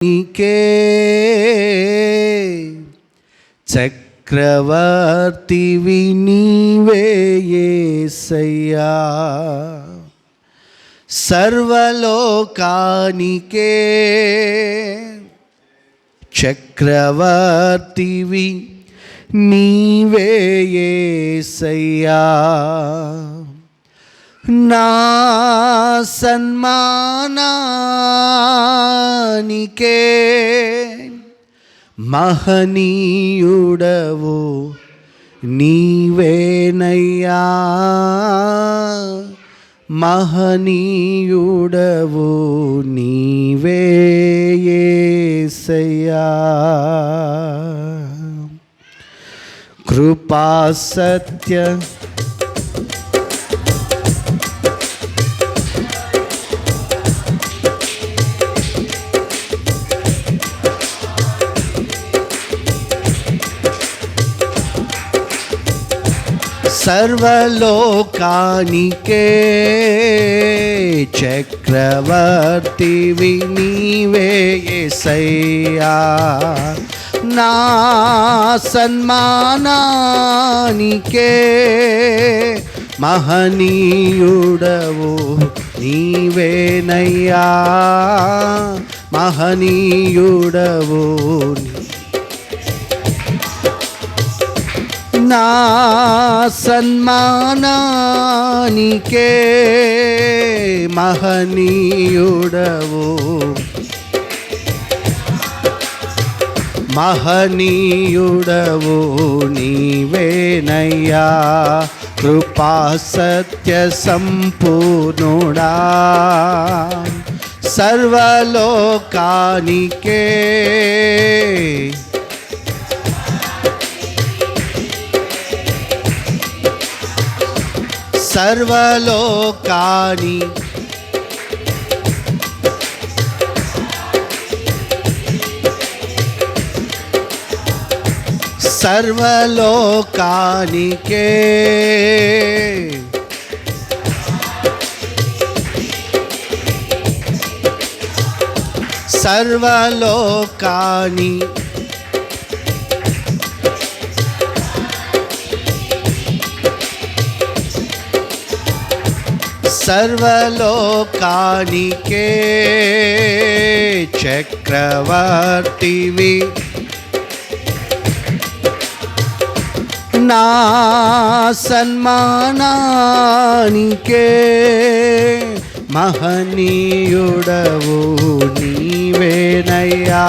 నీకే చక్రవర్తివి నీవే యేసయ్యా, సర్వలోకానికే చక్రవర్తివి నీవే యేసయ్యా. నా సన్మానానికే మహనీయుడవు నీవేనయ్యా, మహనీయుడవు నీవే యేసయ్యా. కృపా సత్య సర్వలోకానికే చక్రవర్తివి నీవే యేసయ్యా. నా సన్మానానికే మహనీయుడవు నీవేనయ్యా, మహనీయుడవు నా సన్మానానికే మహనీయుడవు, మహనీయుడవు నీవేనయ్యా. కృపా సత్య సంపూర్ణుడా సర్వలోకానికే సర్వలోకాని సర్వలోకానికే సర్వలోకాని సర్వలోకానికే చక్రవర్తివి నా సన్మానానికే మహనీయుడవు నీవేనయ్యా,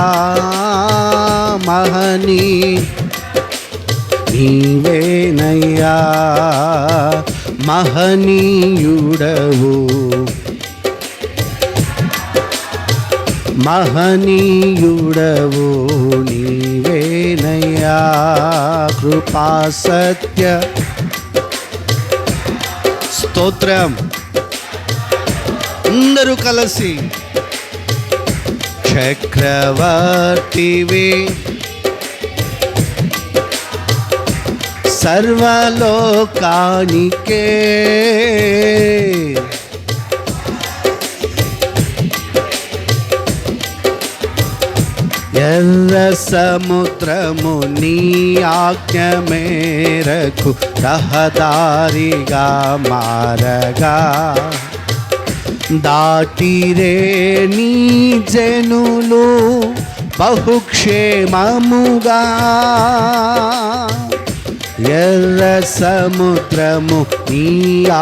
నీవేనయ్యా, మహనీయుడవు, మహనీయుడవు నీవేనయ్యా. కృపా సత్య స్తోత్రం. అందరూ కలిసి చక్రవర్తివి సర్వలోకానికే ఎర్ర సముద్రము నీ ఆజ్ఞ మేరకు రహదారిగా మారగా దాటిరే నీ జనులు బహుక్షేమముగా. ఎర్ర సముద్రము నీ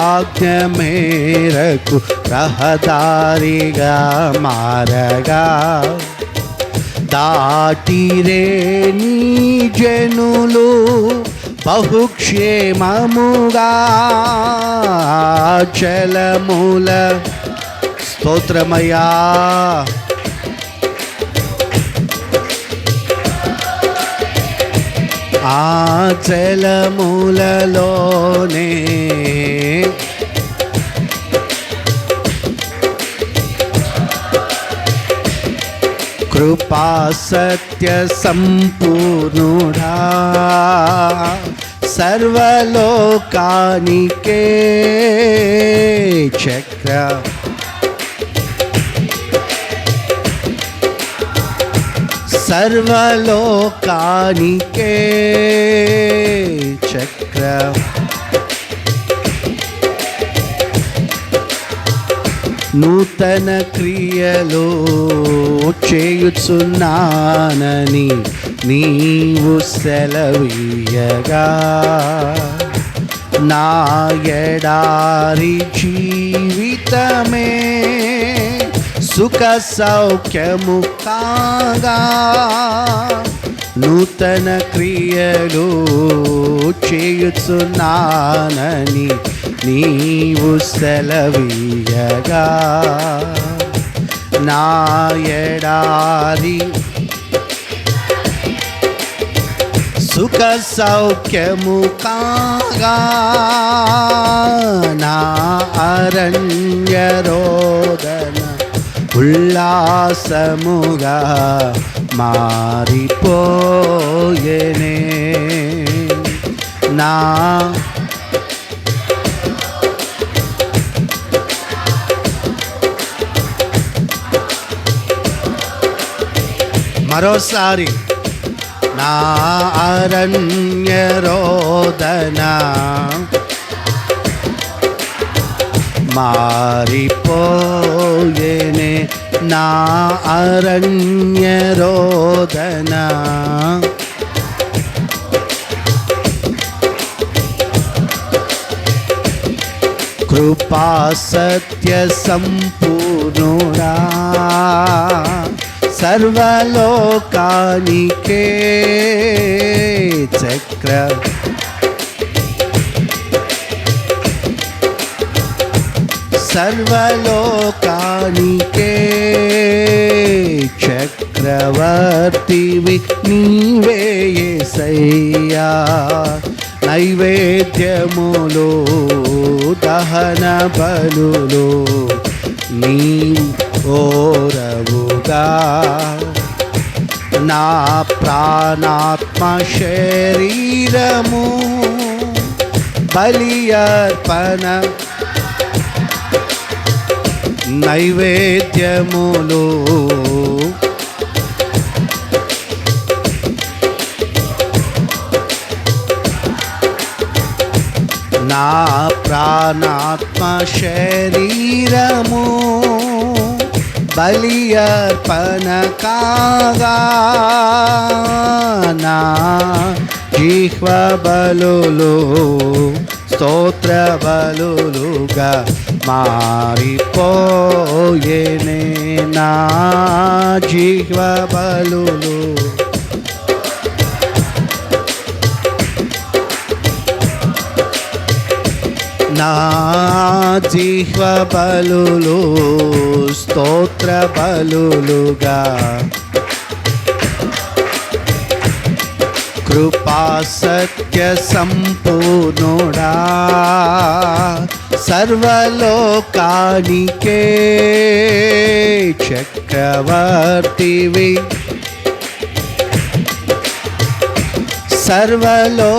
ఆజ్ఞ మేరకు రహదారిగా మారగా దాటిరే నీ జనులు బహుక్షేమముగా. చలముల స్తోత్రమయ్యా, ఆ జలములలోనే కృపా సత్య సంపూర్ణుడా సర్వలోకానికే చక్ర సర్వలోకానికే చక్ర నూతన క్రియలో చేయుచున్నానని నీవు సెలవీయగా నా ఎడారి జీవితమే సుఖ సౌఖ్యము కాగా నూతన క్రియలు చేయుచున్నానని నీవు సెలవీయగా నా ఎడారి సుఖ సౌఖ్యము కాగా నా అరణ్య రోదన ఉల్లాసముగా మారిపోయేనే నా మరోసారి నా అరణ్య రోదన మారిపోయేనే నా అరణ్య రోదన కృపా సత్య సంపూర్ణుడా సర్వలోకానికే చక్ర సర్వలోకానికే చక్రవర్తివి నీవే యేసయ్యా నైవేద్యములో దహన బలులో నీ ఓరవుగా నా ప్రాణాత్మ శరీరము బలి అర్పణ నైవేద్యములో నా ప్రాణాత్మ శరీరము బలి అర్పణ కాగా నా జిహ్వ బలులు స్తోత్ర బలులుగా మారిపోయేనే నా జిహ్వ బలులు నా జిహ్వ బలులు స్తోత్ర బలులుగా కృపా సత్య సంపూర్ణుడా సర్వలోకానికే చక్రవర్తివి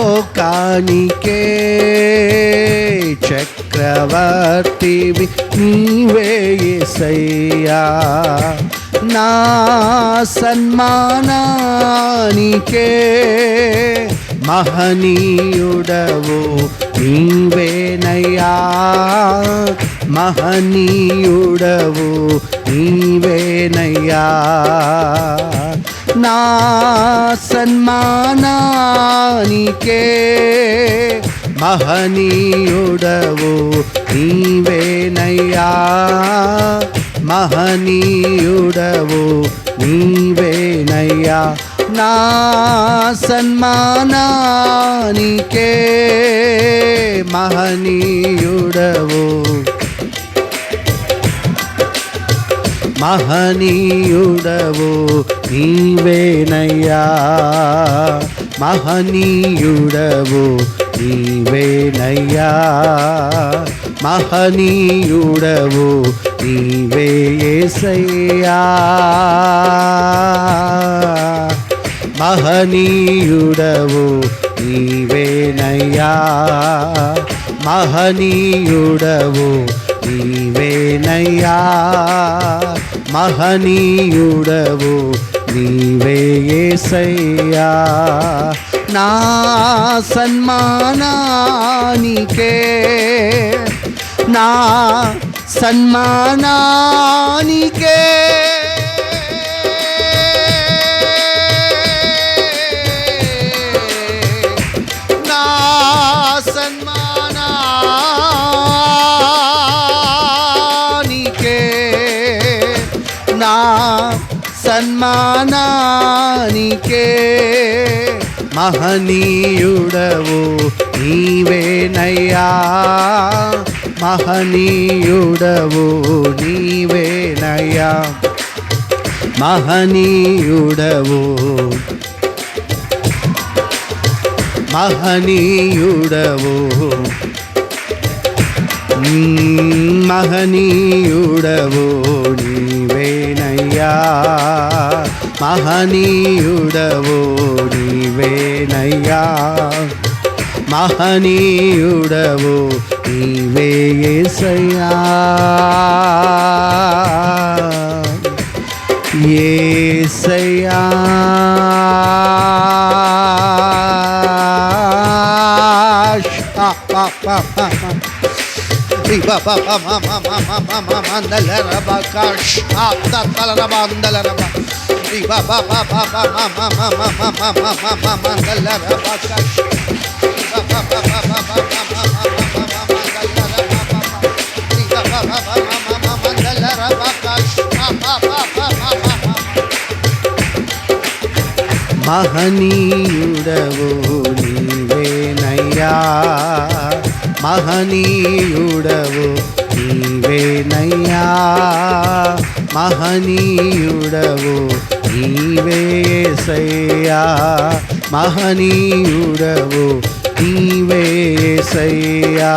సర్వలోకానికే చక్రవర్తివి నీవే యేసయ్యా నా సన్మానానికే మహనీయుడవు నీవేనయ్యా మహనీయుడవు నీవేనయ్యా నా సన్మానానికే మహనీయుడవు నీవేనయ్యా మహనీయుడవు నీవేనయ్యా నా సన్మానానికే మహనీయుడవు మహనీయుడవు నీవేనయ్యా మహనీయుడవు నీవేనయ్యా మహనీయుడవు నీవే యేసయ్యా మహనీయుడవు నీవేనయ్యా మహనీయుడవు నీవేనయ్యా మహనీయుడవు నీవే యేసయ్యా. నా సన్మానానికే, నా సన్మానానికే సన్మానానికే మహనీయుడవు నీవేనయ్యా. మహనీయుడవు నీవేనయ్యా. మహనీయుడవు మహనీయుడవు మహనీయుడవు నీవేనయ్యా. మహనీయుడవు నీవేనయ్యా. మహనీయుడవు నీవే యేసయ్యా. యేసయ్యా మహనీయుడవు నీవేనయ్యా. మహనీయుడవు నీవేనయ్యా. మహనీయుడవు నీవే యేసయ్యా. మహనీయుడవు నీవే యేసయ్యా.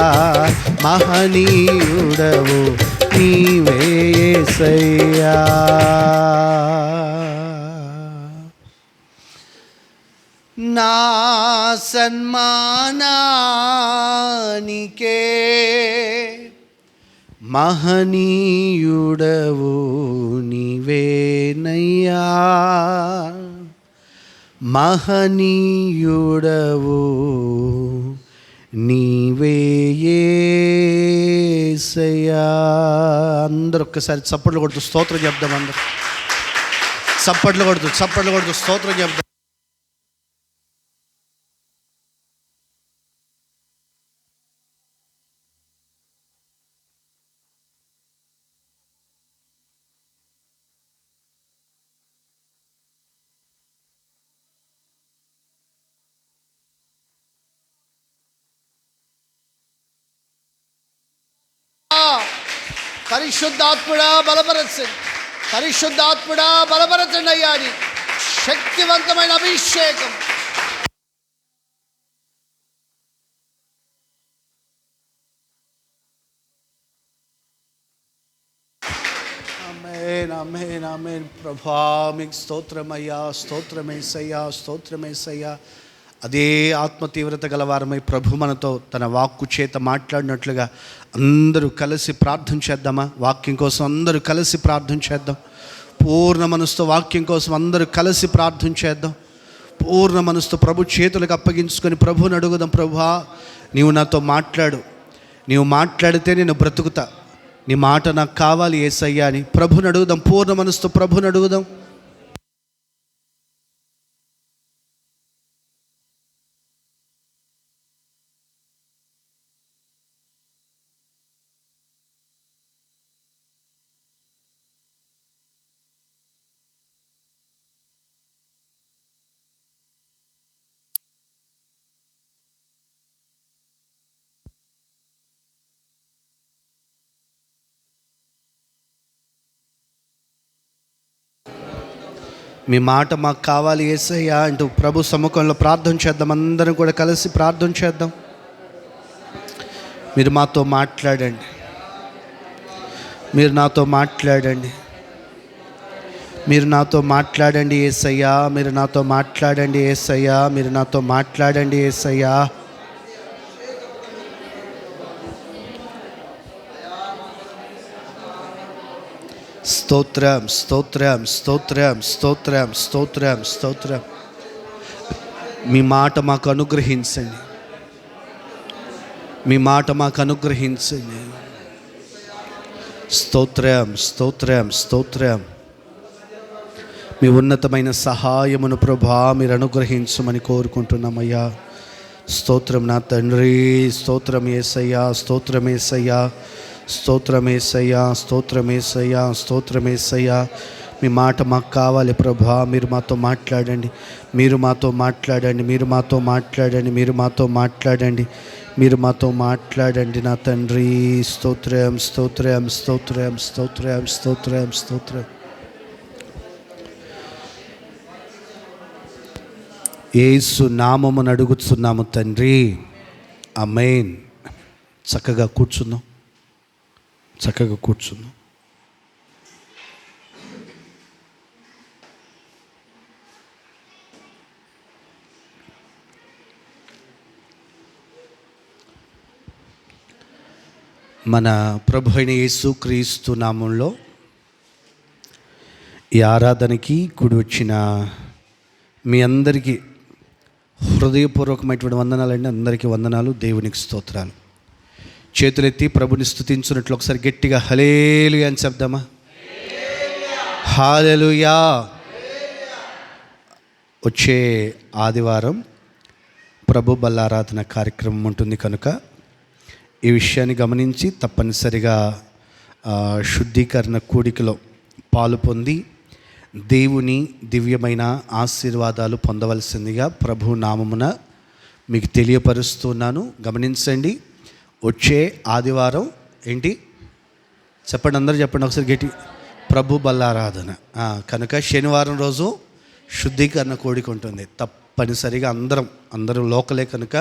మహనీయుడవు నీవే యేసయ్యా. నా సన్మానానికే మహనీయుడవు నీవేనయ్యా. మహనీయుడవు నీవే యేసయ్యా. అందరూ ఒక్కసారి చప్పట్లు కొడుతూ స్తోత్రం చెప్దాం. అందరూ చప్పట్లు కొడుతూ స్తోత్రం చెప్దాం. పరిశుద్ధాత్ముడా బలపరచండి, పరిశుద్ధాత్ముడా బలపరచండి అయ్యా. అని శక్తివంతమైన అభిషేకం ఆమేన్ ఆమేన్ ఆమేన్. ప్రభా మీకు స్తోత్రమయ్యా, స్తోత్రమేసయ్యా, స్తోత్రమేసయ్యా. అదే ఆత్మ తీవ్రత గలవారమై ప్రభు మనతో తన వాక్కు చేత మాట్లాడినట్లుగా అందరూ కలిసి ప్రార్థన చేద్దామా? వాక్యం కోసం అందరూ కలిసి ప్రార్థన చేద్దాం. పూర్ణ మనసుతో వాక్యం కోసం అందరూ కలిసి ప్రార్థన చేద్దాం. పూర్ణ మనసుతో ప్రభు చేతులకు అప్పగించుకొని ప్రభువుని అడుగుదాం. ప్రభువా, నీవు నాతో మాట్లాడు, నీవు మాట్లాడితే నేను బ్రతుకుతా, నీ మాట నాకు కావాలి యేసయ్యా అని ప్రభువుని అడుగుదాం. పూర్ణ మనసుతో ప్రభువుని అడుగుదాం. మీ మాట మాకు కావాలి యేసయ్యా అంటూ ప్రభు సముఖంలో ప్రార్థన చేద్దాం. అందరం కూడా కలిసి ప్రార్థన చేద్దాం. మీరు మాతో మాట్లాడండి, మీరు నాతో మాట్లాడండి, మీరు నాతో మాట్లాడండి యేసయ్యా, మీరు నాతో మాట్లాడండి యేసయ్యా, మీరు నాతో మాట్లాడండి యేసయ్యా. స్తోత్రం, స్తోత్రం, స్తోత్రం, స్తోత్రం, స్తోత్రం, స్తోత్రం. మీ మాట మాకు అనుగ్రహించండి, మీ మాట మాకు అనుగ్రహించండి. స్తోత్రం, స్తోత్రం, స్తోత్రం. మీ ఉన్నతమైన సహాయమును ప్రభా మీరు అనుగ్రహించమని కోరుకుంటున్నామయ్యా. స్తోత్రం నా తండ్రి, స్తోత్రం యేసయ్యా, స్తోత్రం యేసయ్యా, స్తోత్రం యేసయ్యా, స్తోత్రం యేసయ్యా, స్తోత్రం యేసయ్యా. మీ మాట మాకు కావాలి ప్రభా. మీరు మాతో మాట్లాడండి, మీరు మాతో మాట్లాడండి, మీరు మాతో మాట్లాడండి, మీరు మాతో మాట్లాడండి, మీరు మాతో మాట్లాడండి నా తండ్రి. స్తోత్రం, స్తోత్రం, స్తోత్రం, స్తోత్రం, స్తోత్రం, స్తోత్రం. యేసు నామమును అడుగుతున్నాము తండ్రి, ఆమేన్. చక్కగా కూర్చుందాం, చక్కగా కూర్చుందాం. మన ప్రభు అయిన యేసుక్రీస్తు నామంలో ఈ ఆరాధనకి కూడి వచ్చిన మీ అందరికీ హృదయపూర్వకమైనటువంటి వందనాలండి. అందరికీ వందనాలు, దేవునికి స్తోత్రాలు. చేతులెత్తి ప్రభుని స్తుతించున్నట్లు ఒకసారి గట్టిగా హల్లెలూయా అని చెప్దామా? హల్లెలూయా. వచ్చే ఆదివారం ప్రభు బల్లారాధన కార్యక్రమం ఉంటుంది కనుక ఈ విషయాన్ని గమనించి తప్పనిసరిగా శుద్ధీకరణ కూడికలో పాలు పొంది దేవుని దివ్యమైన ఆశీర్వాదాలు పొందవలసిందిగా ప్రభు నామమున మీకు తెలియపరుస్తున్నాను. గమనించండి, వచ్చే ఆదివారం ఏంటి చెప్పండి, అందరూ చెప్పండి ఒకసారి గట్టి, ప్రభు బల్లారాధన. కనుక శనివారం రోజు శుద్ధీకరణ కూడిక ఉంటుంది. తప్పనిసరిగా అందరం లోకలే కనుక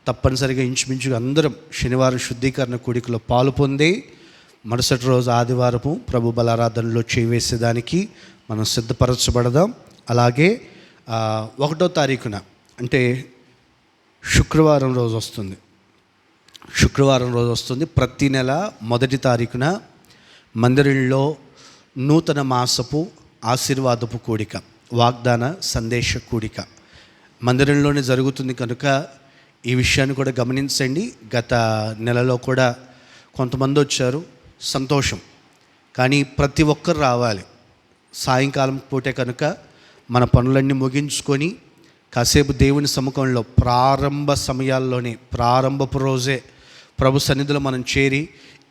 తప్పనిసరిగా ఇంచుమించుగా అందరం శనివారం శుద్ధీకరణ కూడికలో పాలు పొంది మరుసటి రోజు ఆదివారము ప్రభు బలారాధనలో చేవేసేదానికి మనం సిద్ధపరచబడదాం. అలాగే 1వ తారీఖున అంటే శుక్రవారం రోజు వస్తుంది. ప్రతి నెల 1వ తారీఖున మందిరంలో నూతన మాసపు ఆశీర్వాదపు కూడిక, వాగ్దాన సందేశ కూడిక మందిరంలోనే జరుగుతుంది కనుక ఈ విషయాన్ని కూడా గమనించండి. గత నెలలో కూడా కొంతమంది వచ్చారు, సంతోషం. కానీ ప్రతి ఒక్కరు రావాలి. సాయంకాలం పూటే కనుక మన పనులన్నీ ముగించుకొని కాసేపు దేవుని సముఖంలో ప్రారంభ సమయాల్లోనే ప్రారంభపు రోజే ప్రభు సన్నిధిలో మనం చేరి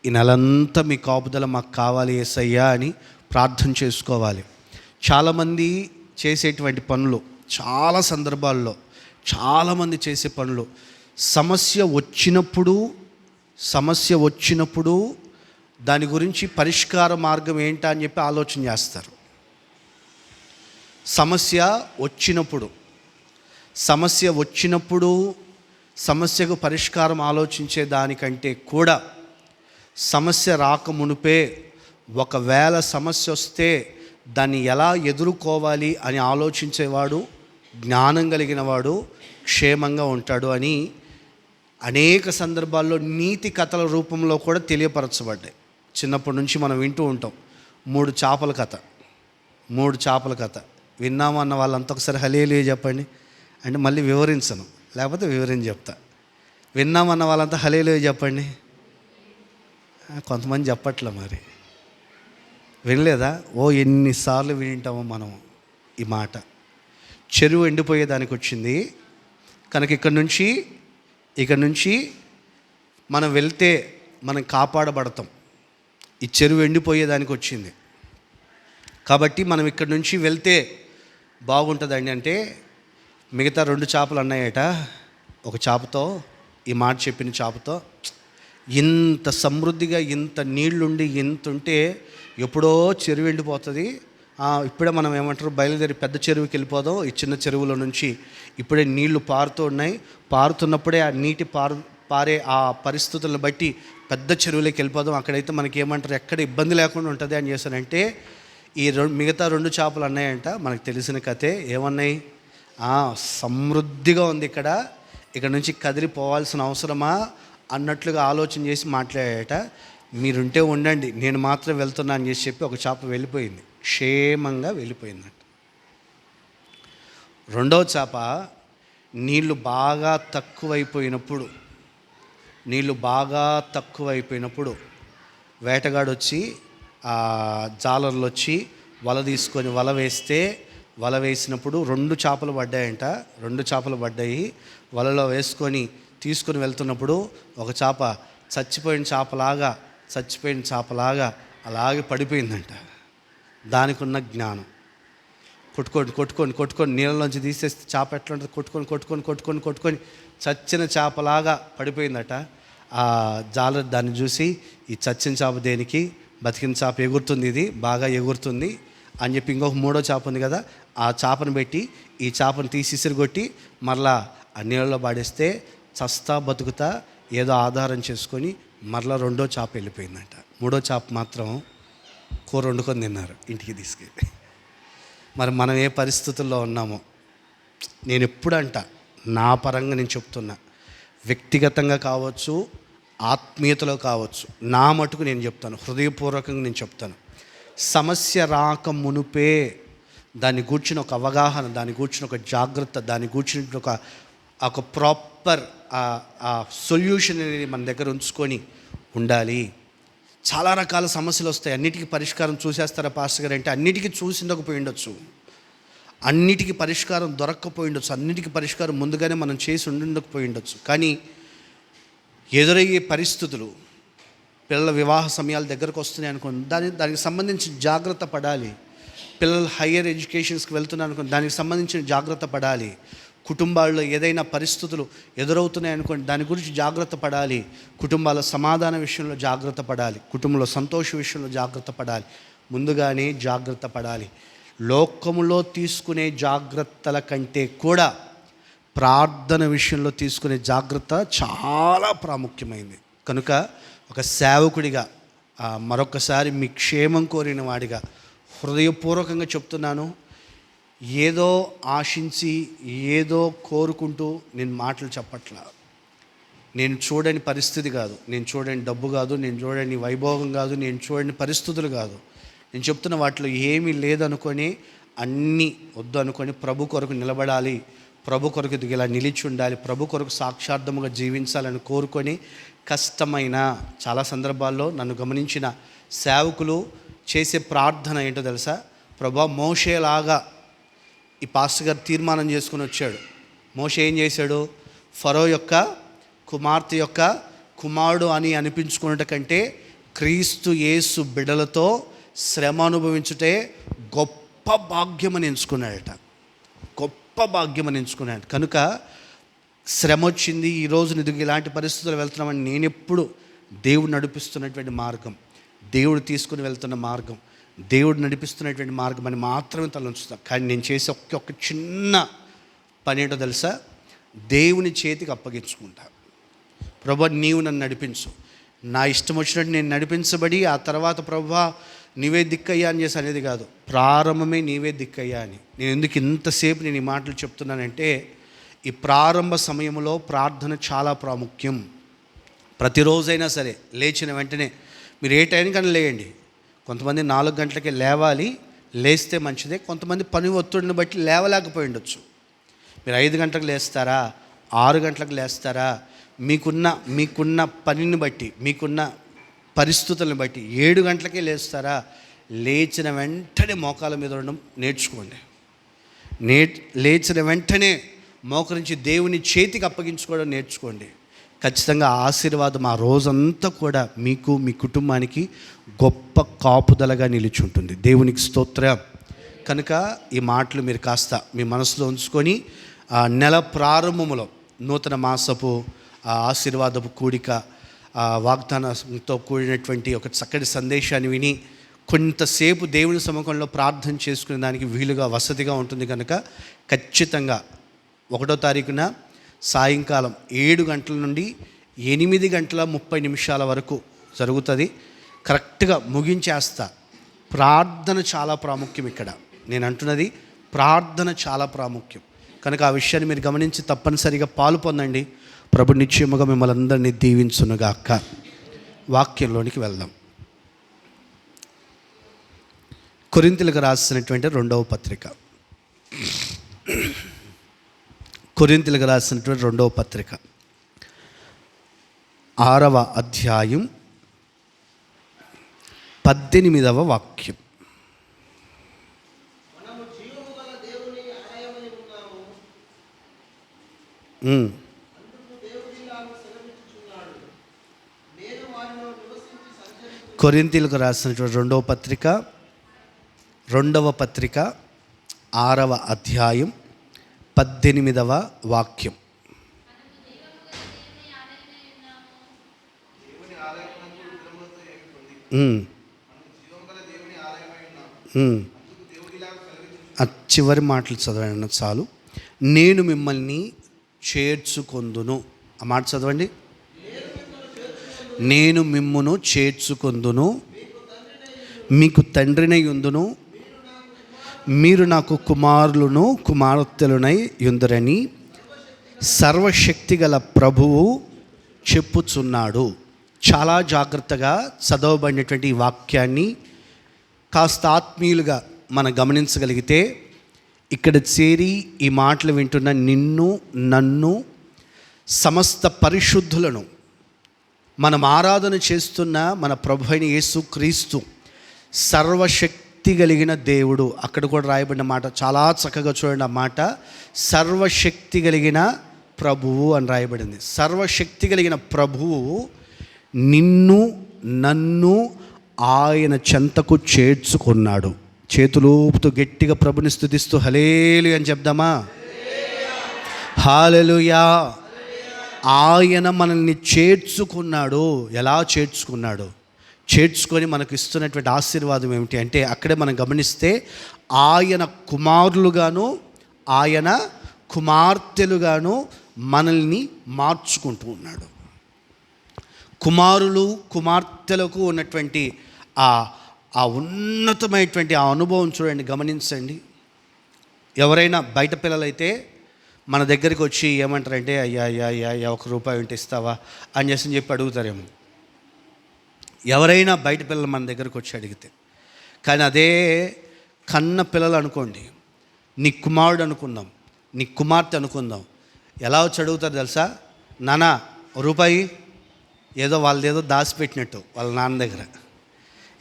ఈ నెలంతా మీ కాపుదల మాకు కావాలి యేసయ్యా అని ప్రార్థన చేసుకోవాలి. చాలామంది చేసేటువంటి పనులు, చాలా సందర్భాల్లో చాలామంది చేసే పనులు సమస్య వచ్చినప్పుడు దాని గురించి పరిష్కార మార్గం ఏంటా అని చెప్పి ఆలోచన చేస్తారు. సమస్య వచ్చినప్పుడు సమస్యకు పరిష్కారం ఆలోచించే దానికంటే కూడా సమస్య రాకమునుపే ఒకవేళ సమస్య వస్తే దాన్ని ఎలా ఎదుర్కోవాలి అని ఆలోచించేవాడు, జ్ఞానం కలిగిన వాడు క్షేమంగా ఉంటాడు అని అనేక సందర్భాల్లో నీతి కథల రూపంలో కూడా తెలియపరచబడ్డాయి. చిన్నప్పటి నుంచి మనం వింటూ ఉంటాం. 3 చేపల కథ విన్నాము అన్న వాళ్ళంతా ఒకసారి హల్లెలూయా చెప్పండి. అంటే మళ్ళీ వివరించను, లేకపోతే వివరించి చెప్తా. విన్నామన్న వాళ్ళంతా హల్లెలూయా చెప్పండి. కొంతమంది చెప్పట్లే, మరి వినలేదా? ఎన్నిసార్లు వింటామో మనం ఈ మాట. చెరువు ఎండిపోయేదానికి వచ్చింది కనుక ఇక్కడ నుంచి మనం వెళ్తే మనం కాపాడబడతాం. ఈ చెరువు ఎండిపోయేదానికి వచ్చింది కాబట్టి మనం ఇక్కడ నుంచి వెళ్తే బాగుంటుందండి. అంటే మిగతా 2 చేపలు అన్నాయట. ఒక చేపతో, ఈ మాట చెప్పిన చేపతో, ఇంత సమృద్ధిగా ఇంత నీళ్లుండి ఇంత ఉంటే ఎప్పుడో చెరువు ఎండిపోతుంది, ఇప్పుడే మనం ఏమంటారు బయలుదేరి పెద్ద చెరువుకి వెళ్ళిపోదాం, ఈ చిన్న చెరువులో నుంచి ఇప్పుడే నీళ్లు పారుతున్నప్పుడే ఆ నీటి పారే ఆ పరిస్థితులను బట్టి పెద్ద చెరువులోకి వెళ్ళిపోదాం, అక్కడైతే మనకి ఏమంటారు ఎక్కడ ఇబ్బంది లేకుండా ఉంటుంది అని చేశానంటే ఈ మిగతా 2 చేపలు అన్నాయంట. మనకు తెలిసిన కథే. ఏమన్నాయి? సమృద్ధిగా ఉంది ఇక్కడ నుంచి కదిలిపోవాల్సిన అవసరమా అన్నట్లుగా ఆలోచన చేసి మాట్లాడాయట. మీరుంటే ఉండండి, నేను మాత్రం వెళ్తున్నా అని చెప్పి ఒక చేప వెళ్ళిపోయింది, క్షేమంగా వెళ్ళిపోయిందంట. రెండవ చేప నీళ్లు బాగా తక్కువైపోయినప్పుడు వేటగాడు వచ్చి జాలర్లు వచ్చి వల తీసుకొని వల వేసినప్పుడు 2 చేపలు పడ్డాయంట. 2 చేపలు పడ్డాయి. వలలో వేసుకొని తీసుకొని వెళ్తున్నప్పుడు ఒక చేప చచ్చిపోయిన చేపలాగా అలాగే పడిపోయిందంట. దానికి ఉన్న జ్ఞానం, కొట్టుకొని నీళ్ళలోంచి తీసేస్తే చేప ఎట్లా ఉంటుంది, కొట్టుకొని చచ్చిన చేపలాగా పడిపోయిందట. ఆ జాలర్ దాన్ని చూసి, ఈ చచ్చిన చేప దేనికి, బతికిన చేప ఎగురుతుంది, ఇది బాగా ఎగురుతుంది అని చెప్పి ఇంకొక 3వ చేప ఉంది కదా, ఆ చేపను పెట్టి ఈ చేపను తీసి ఇసిరిగొట్టి మరలా ఆ నీళ్ళలో పాడేస్తే చస్తా బతుకుతా ఏదో ఆధారం చేసుకొని మరలా 2వ చేప వెళ్ళిపోయిందంట. 3వ చేప మాత్రం కూర వండుకొని తిన్నారు ఇంటికి తీసుకెళ్ళి. మరి మనం ఏ పరిస్థితుల్లో ఉన్నామో, నేను ఎప్పుడంట నా పరంగా నేను చెప్తున్నా, వ్యక్తిగతంగా కావచ్చు, ఆత్మీయతలో కావచ్చు, నా మటుకు నేను చెప్తాను, హృదయపూర్వకంగా నేను చెప్తాను, సమస్య రాక మునుపే దాన్ని గూర్చిన ఒక అవగాహన, దాన్ని గూర్చిన ఒక జాగ్రత్త, దాన్ని గూర్చిన ఒక ప్రాపర్ సొల్యూషన్ అనేది మన దగ్గర ఉంచుకొని ఉండాలి. చాలా రకాల సమస్యలు వస్తాయి, అన్నిటికీ పరిష్కారం చూసేస్తారా పాస్టర్ గారు అంటే, అన్నిటికీ చూసిండకపోయి ఉండొచ్చు, అన్నిటికీ పరిష్కారం దొరక్కపోయి ఉండొచ్చు, అన్నిటికీ పరిష్కారం ముందుగానే మనం చేసి ఉండకపోయి ఉండొచ్చు. కానీ ఎదురయ్యే పరిస్థితులు, పిల్లల వివాహ సమయాలు దగ్గరకు వస్తున్నాయి అనుకోండి, దానికి సంబంధించి జాగ్రత్త పడాలి. పిల్లలు హయ్యర్ ఎడ్యుకేషన్స్కి వెళ్తున్నారు అనుకోండి, దానికి సంబంధించిన జాగ్రత్త పడాలి. కుటుంబాల్లో ఏదైనా పరిస్థితులు ఎదురవుతున్నాయి అనుకోండి, దాని గురించి జాగ్రత్త పడాలి. కుటుంబాల సమాధాన విషయంలో జాగ్రత్త పడాలి, కుటుంబంలో సంతోష విషయంలో జాగ్రత్త పడాలి, ముందుగానే జాగ్రత్త పడాలి. లోకములో తీసుకునే జాగ్రత్తల కంటే కూడా ప్రార్థన విషయంలో తీసుకునే జాగ్రత్త చాలా ప్రాముఖ్యమైంది. కనుక ఒక సేవకుడిగా మరొకసారి మీ క్షేమం కోరిన వాడిగా హృదయపూర్వకంగా చెప్తున్నాను, ఏదో ఆశించి ఏదో కోరుకుంటూ నేను మాటలు చెప్పట్లా. నేను చూడని పరిస్థితి కాదు, నేను చూడని డబ్బు కాదు, నేను చూడని వైభోగం కాదు, నేను చూడని పరిస్థితులు కాదు, నేను చెప్తున్న వాటిలో ఏమీ లేదనుకొని, అన్నీ వద్దు అనుకొని ప్రభు కొరకు నిలబడాలి, ప్రభు కొరకు ఇలా నిలిచి ఉండాలి, ప్రభు కొరకు సాక్షార్థముగా జీవించాలని కోరుకొని కష్టమైన చాలా సందర్భాల్లో నన్ను గమనించిన సేవకులు చేసే ప్రార్థన ఏంటో తెలుసా? ప్రభా, మోషేలాగా ఈ పాస్టర్ గారు తీర్మానం చేసుకుని వచ్చాడు. మోషే ఏం చేశాడు? ఫరో యొక్క కుమార్తె యొక్క కుమారుడు అని అనిపించుకున్నట కంటే క్రీస్తు యేసు బిడ్డలతో శ్రమ అనుభవించుటే గొప్ప భాగ్యమని ఎంచుకున్నాడట, గొప్ప భాగ్యమని ఎంచుకున్నాడు. కనుక శ్రమ వచ్చింది, ఈరోజు నిధుకు ఇలాంటి పరిస్థితులు వెళ్తున్నామని నేను ఎప్పుడు దేవుడు నడిపిస్తున్నటువంటి మార్గం, దేవుడు తీసుకుని వెళ్తున్న మార్గం, దేవుడు నడిపిస్తున్నటువంటి మార్గం అని మాత్రమే తలంచుతాను. కానీ నేను చేసే ఒక్క చిన్న పని ఏంటో తెలుసా? దేవుని చేతికి అప్పగించుకుంటా. ప్రభా, నీవు నన్ను నడిపించు, నా ఇష్టం వచ్చినట్టు నేను నడిపించబడి ఆ తర్వాత ప్రభా నీవే దిక్కయ్యా అని చేసి అనేది కాదు, ప్రారంభమే నీవే దిక్కయ్యా అని. నేను ఎందుకు ఇంతసేపు నేను ఈ మాటలు చెప్తున్నానంటే, ఈ ప్రారంభ సమయంలో ప్రార్థన చాలా ప్రాముఖ్యం. ప్రతిరోజైనా సరే లేచిన వెంటనే మీరు ఏ టైంకైనా లేయండి. కొంతమంది 4 గంటలకే లేవాలి, లేస్తే మంచిదే. కొంతమంది పని ఒత్తిడిని బట్టి లేవలేకపోయి ఉండొచ్చు. మీరు 5 గంటలకు లేస్తారా, 6 గంటలకు లేస్తారా, మీకున్న పనిని బట్టి, మీకున్న పరిస్థితులను బట్టి 7 గంటలకే లేస్తారా, లేచిన వెంటనే మోకాల మీద ఉండడం నేర్చుకోండి. లేచిన వెంటనే మోకరించి దేవుని చేతికి అప్పగించుకోవడం నేర్చుకోండి. ఖచ్చితంగా ఆశీర్వాదం ఆ రోజంతా కూడా మీకు, మీ కుటుంబానికి గొప్ప కాపుదలగా నిలిచి ఉంటుంది. దేవునికి స్తోత్రం. కనుక ఈ మాటలు మీరు కాస్త మీ మనసులో ఉంచుకొని నెల ప్రారంభంలో నూతన మాసపు ఆశీర్వాదపు కూడిక, వాగ్దానంతో కూడినటువంటి ఒక చక్కటి సందేశాన్ని విని కొంతసేపు దేవుని సముఖంలో ప్రార్థన చేసుకునే దానికి వీలుగా వసతిగా ఉంటుంది. కనుక ఖచ్చితంగా 1వ తారీఖున సాయంకాలం 7 గంటల నుండి 8:30 వరకు జరుగుతుంది. కరెక్ట్గా ముగించేస్తా. ప్రార్థన చాలా ప్రాముఖ్యం. ఇక్కడ నేను అంటున్నది ప్రార్థన చాలా ప్రాముఖ్యం. కనుక ఆ విషయాన్ని మీరు గమనించి తప్పనిసరిగా పాలు పొందండి. ప్రభు నిశ్చయముగా మిమ్మల్ని అందరినీ దీవించునుగాక. వాక్యంలోనికి వెళ్దాం. కొరింథీయులకు రాసినటువంటి 2వ పత్రిక, కొరింథీయులకు రాసినటువంటి 2వ పత్రిక 6వ అధ్యాయం 18వ వాక్యం. కొరింథీయులకు రాసినటువంటి 2వ పత్రిక 6వ అధ్యాయం 18వ వాక్యం. ఆ చివరి మాటలు చదవండి చాలు. నేను మిమ్మల్ని చేర్చుకొందును. ఆ మాట చదవండి. నేను మిమ్మును చేర్చుకొందును, మీకు తండ్రినై యుందును, మీరు నాకు కుమారులను కుమార్తెలునై యుందురని సర్వశక్తిగల ప్రభువు చెప్పుచున్నాడు. చాలా జాగ్రత్తగా చదవబడినటువంటి ఈ వాక్యాన్ని కాస్త ఆత్మీయులుగా మనం గమనించగలిగితే, ఇక్కడ చేరి ఈ మాటలు వింటున్న నిన్ను, నన్ను, సమస్త పరిశుద్ధులను, మనం ఆరాధన చేస్తున్న మన ప్రభు అయిన యేసుక్రీస్తు సర్వశక్తి కలిగిన దేవుడు. అక్కడ కూడా రాయబడిన మాట చాలా చక్కగా చూడండి. ఆ మాట సర్వశక్తి కలిగిన ప్రభువు అని రాయబడింది. సర్వశక్తి కలిగిన ప్రభువు నిన్ను, నన్ను ఆయన చెంతకు చేర్చుకున్నాడు. చేతులూపుతూ గట్టిగా ప్రభుని స్తుతిస్తూ హల్లెలూయా అని చెప్దామా? హల్లెలూయా. ఆయన మనల్ని చేర్చుకున్నాడు. ఎలా చేర్చుకున్నాడు? చేర్చుకొని మనకు ఇస్తున్నటువంటి ఆశీర్వాదం ఏమిటి అంటే, అక్కడే మనం గమనిస్తే ఆయన కుమారులుగాను ఆయన కుమార్తెలుగాను మనల్ని మార్చుకుంటూ ఉన్నాడు. కుమారులు కుమార్తెలకు ఉన్నటువంటి ఆ ఉన్నతమైనటువంటి ఆ అనుభవం చూడండి, గమనించండి. ఎవరైనా బయట పిల్లలైతే మన దగ్గరికి వచ్చి ఏమంటారంటే, అయ్యా అయ్యా అయ్యా ₹1 ఉంటే ఇస్తావా అని చెప్పి అడుగుతారేమో. ఎవరైనా బయట పిల్లలు మన దగ్గరికి వచ్చి అడిగితే. కానీ అదే కన్న పిల్లలు అనుకోండి, నీ కుమారుడు అనుకుందాం, నీ కుమార్తె అనుకుందాం, ఎలా వచ్చి అడుగుతారు తెలుసా? నానా ₹1, ఏదో వాళ్ళదేదో దాచిపెట్టినట్టు వాళ్ళ నాన్న దగ్గర,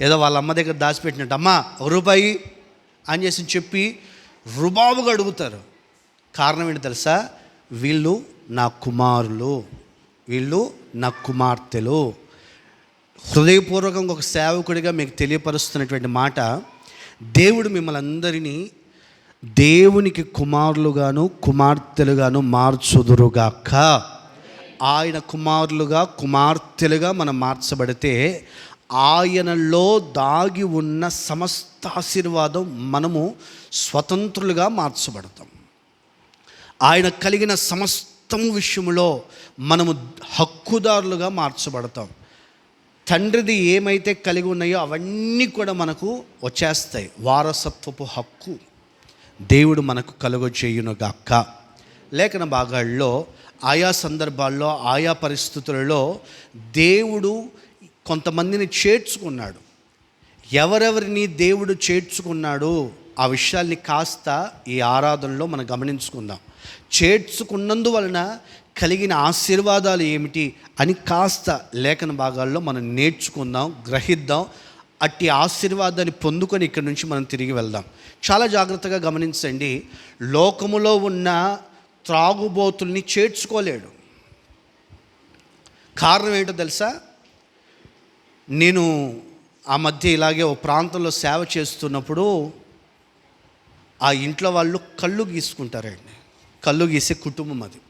ఏదో వాళ్ళ అమ్మ దగ్గర దాచిపెట్టినట్టు, అమ్మా ₹1 అని చెప్పి రుబాబుగా అడుగుతారు. కారణం ఏంటి తెలుసా? వీళ్ళు నా కుమారులు, వీళ్ళు నా కుమార్తెలు. హృదయపూర్వకంగా ఒక సేవకుడిగా మీకు తెలియపరుస్తున్నటువంటి మాట, దేవుడు మిమ్మల్ని అందరినీ దేవునికి కుమారులుగాను కుమార్తెలుగాను మార్చుదురుగాక. ఆయన కుమారులుగా కుమార్తెలుగా మనం మార్చబడితే ఆయనలో దాగి ఉన్న సమస్త ఆశీర్వాదం మనము స్వతంత్రులుగా మార్చబడతాం. ఆయన కలిగిన సమస్తం విషయంలో మనము హక్కుదారులుగా మార్చబడతాం. తండ్రిది ఏమైతే కలిగి ఉన్నాయో అవన్నీ కూడా మనకు వచ్చేస్తాయి. వారసత్వపు హక్కు దేవుడు మనకు కలుగజేయునుగాక. లేఖన భాగాల్లో ఆయా సందర్భాల్లో ఆయా పరిస్థితులలో దేవుడు కొంతమందిని చేర్చుకున్నాడు. ఎవరెవరిని దేవుడు చేర్చుకున్నాడు ఆ విషయాల్ని కాస్త ఈ ఆరాధనలో మనం గమనించుకుందాం. చేర్చుకున్నందువలన కలిగిన ఆశీర్వాదాలు ఏమిటి అని కాస్త లేఖన భాగాల్లో మనం నేర్చుకుందాం, గ్రహిద్దాం. అట్టి ఆశీర్వాదాన్ని పొందుకొని ఇక్కడి నుంచి మనం తిరిగి వెళ్దాం. చాలా జాగ్రత్తగా గమనించండి. లోకములో ఉన్న త్రాగుబోతుల్ని చేర్చుకోలేడు. కారణం ఏంటో తెలుసా? నేను ఆ మధ్య ఇలాగే ఓ ప్రాంతంలో సేవ చేస్తున్నప్పుడు ఆ ఇంట్లో వాళ్ళు కళ్ళు గీసుకుంటారండి. కళ్ళు గీసే కుటుంబం అది.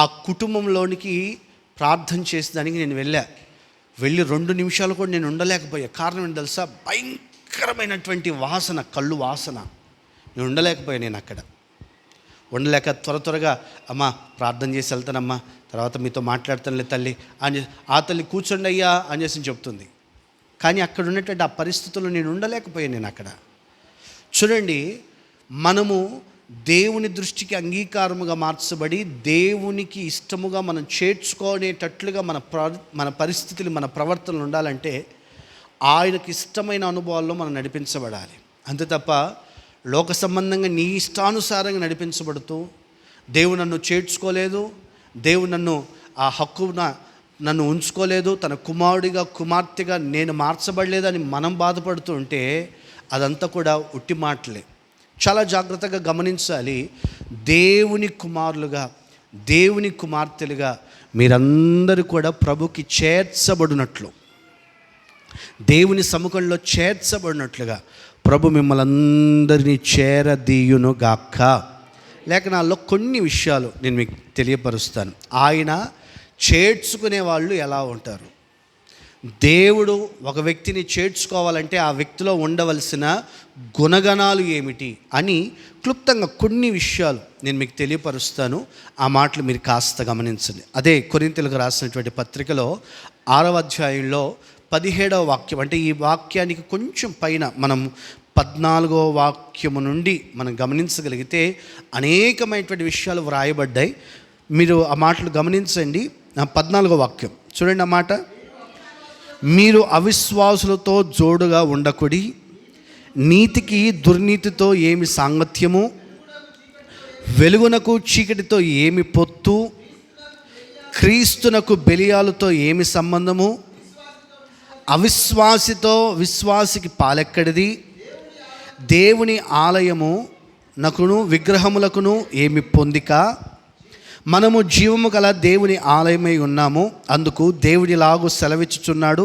ఆ కుటుంబంలోనికి ప్రార్థన చేసేదానికి నేను వెళ్ళి 2 నిమిషాలు కూడా నేను ఉండలేకపోయా. కారణం ఏంటి తెలుసా? భయంకరమైనటువంటి వాసన, కళ్ళు వాసన. నేను ఉండలేకపోయా. నేను అక్కడ ఉండలేక త్వరగా అమ్మ ప్రార్థన చేసి వెళ్తానమ్మా, తర్వాత మీతో మాట్లాడతానులే తల్లి అని ఆ తల్లి కూర్చోండి అయ్యా అని చెప్తుంది. కానీ అక్కడ ఉన్నటువంటి ఆ పరిస్థితుల్లో నేను ఉండలేకపోయాను. నేను అక్కడ చూడండి, మనము దేవుని దృష్టికి అంగీకారముగా మార్చబడి దేవునికి ఇష్టముగా మనం చేర్చుకునేటట్లుగా మన పరిస్థితులు, మన ప్రవర్తనలు ఉండాలంటే ఆయనకి ఇష్టమైన అనుభవాల్లో మనం నడిపించబడాలి. అంతే తప్ప లోక సంబంధంగా నీ ఇష్టానుసారంగా నడిపించబడుతూ దేవుడు నన్ను చేర్చుకోలేదు, దేవుడు నన్ను ఆ హక్కున నన్ను ఉంచుకోలేదు, తన కుమారుడిగా కుమార్తెగా నేను మార్చబడలేదని మనం బాధపడుతూ ఉంటే అదంతా కూడా ఉట్టి మాటలే. చాలా జాగ్రత్తగా గమనించాలి. దేవుని కుమారులుగా, దేవుని కుమార్తెలుగా మీరందరూ కూడా ప్రభుకి చేర్చబడినట్లు, దేవుని సముఖంలో చేర్చబడినట్లుగా ప్రభు మిమ్మల్ని అందరినీ చేరదీయునుగాక. లేఖనాల్లో కొన్ని విషయాలు నేను మీకు తెలియపరుస్తాను. ఆయన చేర్చుకునే వాళ్ళు ఎలా ఉంటారు, దేవుడు ఒక వ్యక్తిని చేర్చుకోవాలంటే ఆ వ్యక్తిలో ఉండవలసిన గుణగణాలు ఏమిటి అని క్లుప్తంగా కొన్ని విషయాలు నేను మీకు తెలియపరుస్తాను. ఆ మాటలు మీరు కాస్త గమనించండి. అదే కొరింథీయులకు రాసినటువంటి పత్రికలో 6వ అధ్యాయంలో 17వ వాక్యం, అంటే ఈ వాక్యానికి కొంచెం పైన మనం 14వ వాక్యము నుండి మనం గమనించగలిగితే అనేకమైనటువంటి విషయాలు వ్రాయబడ్డాయి. మీరు ఆ మాటలు గమనించండి. 14వ వాక్యం చూడండి. ఆ మాట, మీరు అవిశ్వాసులతో జోడుగా ఉండకుడి, నీతికి దుర్నీతితో ఏమి సాంగత్యము, వెలుగునకు చీకటితో ఏమి పొత్తు, క్రీస్తునకు బెలియాలతో ఏమి సంబంధము, అవిశ్వాసితో విశ్వాసికి పాలెక్కడిది, దేవుని ఆలయము నకును విగ్రహములకును ఏమి పొందిక, మనము జీవము గల దేవుని ఆలయమై ఉన్నాము, అందుకు దేవుడిలాగు సెలవిచ్చుచున్నాడు,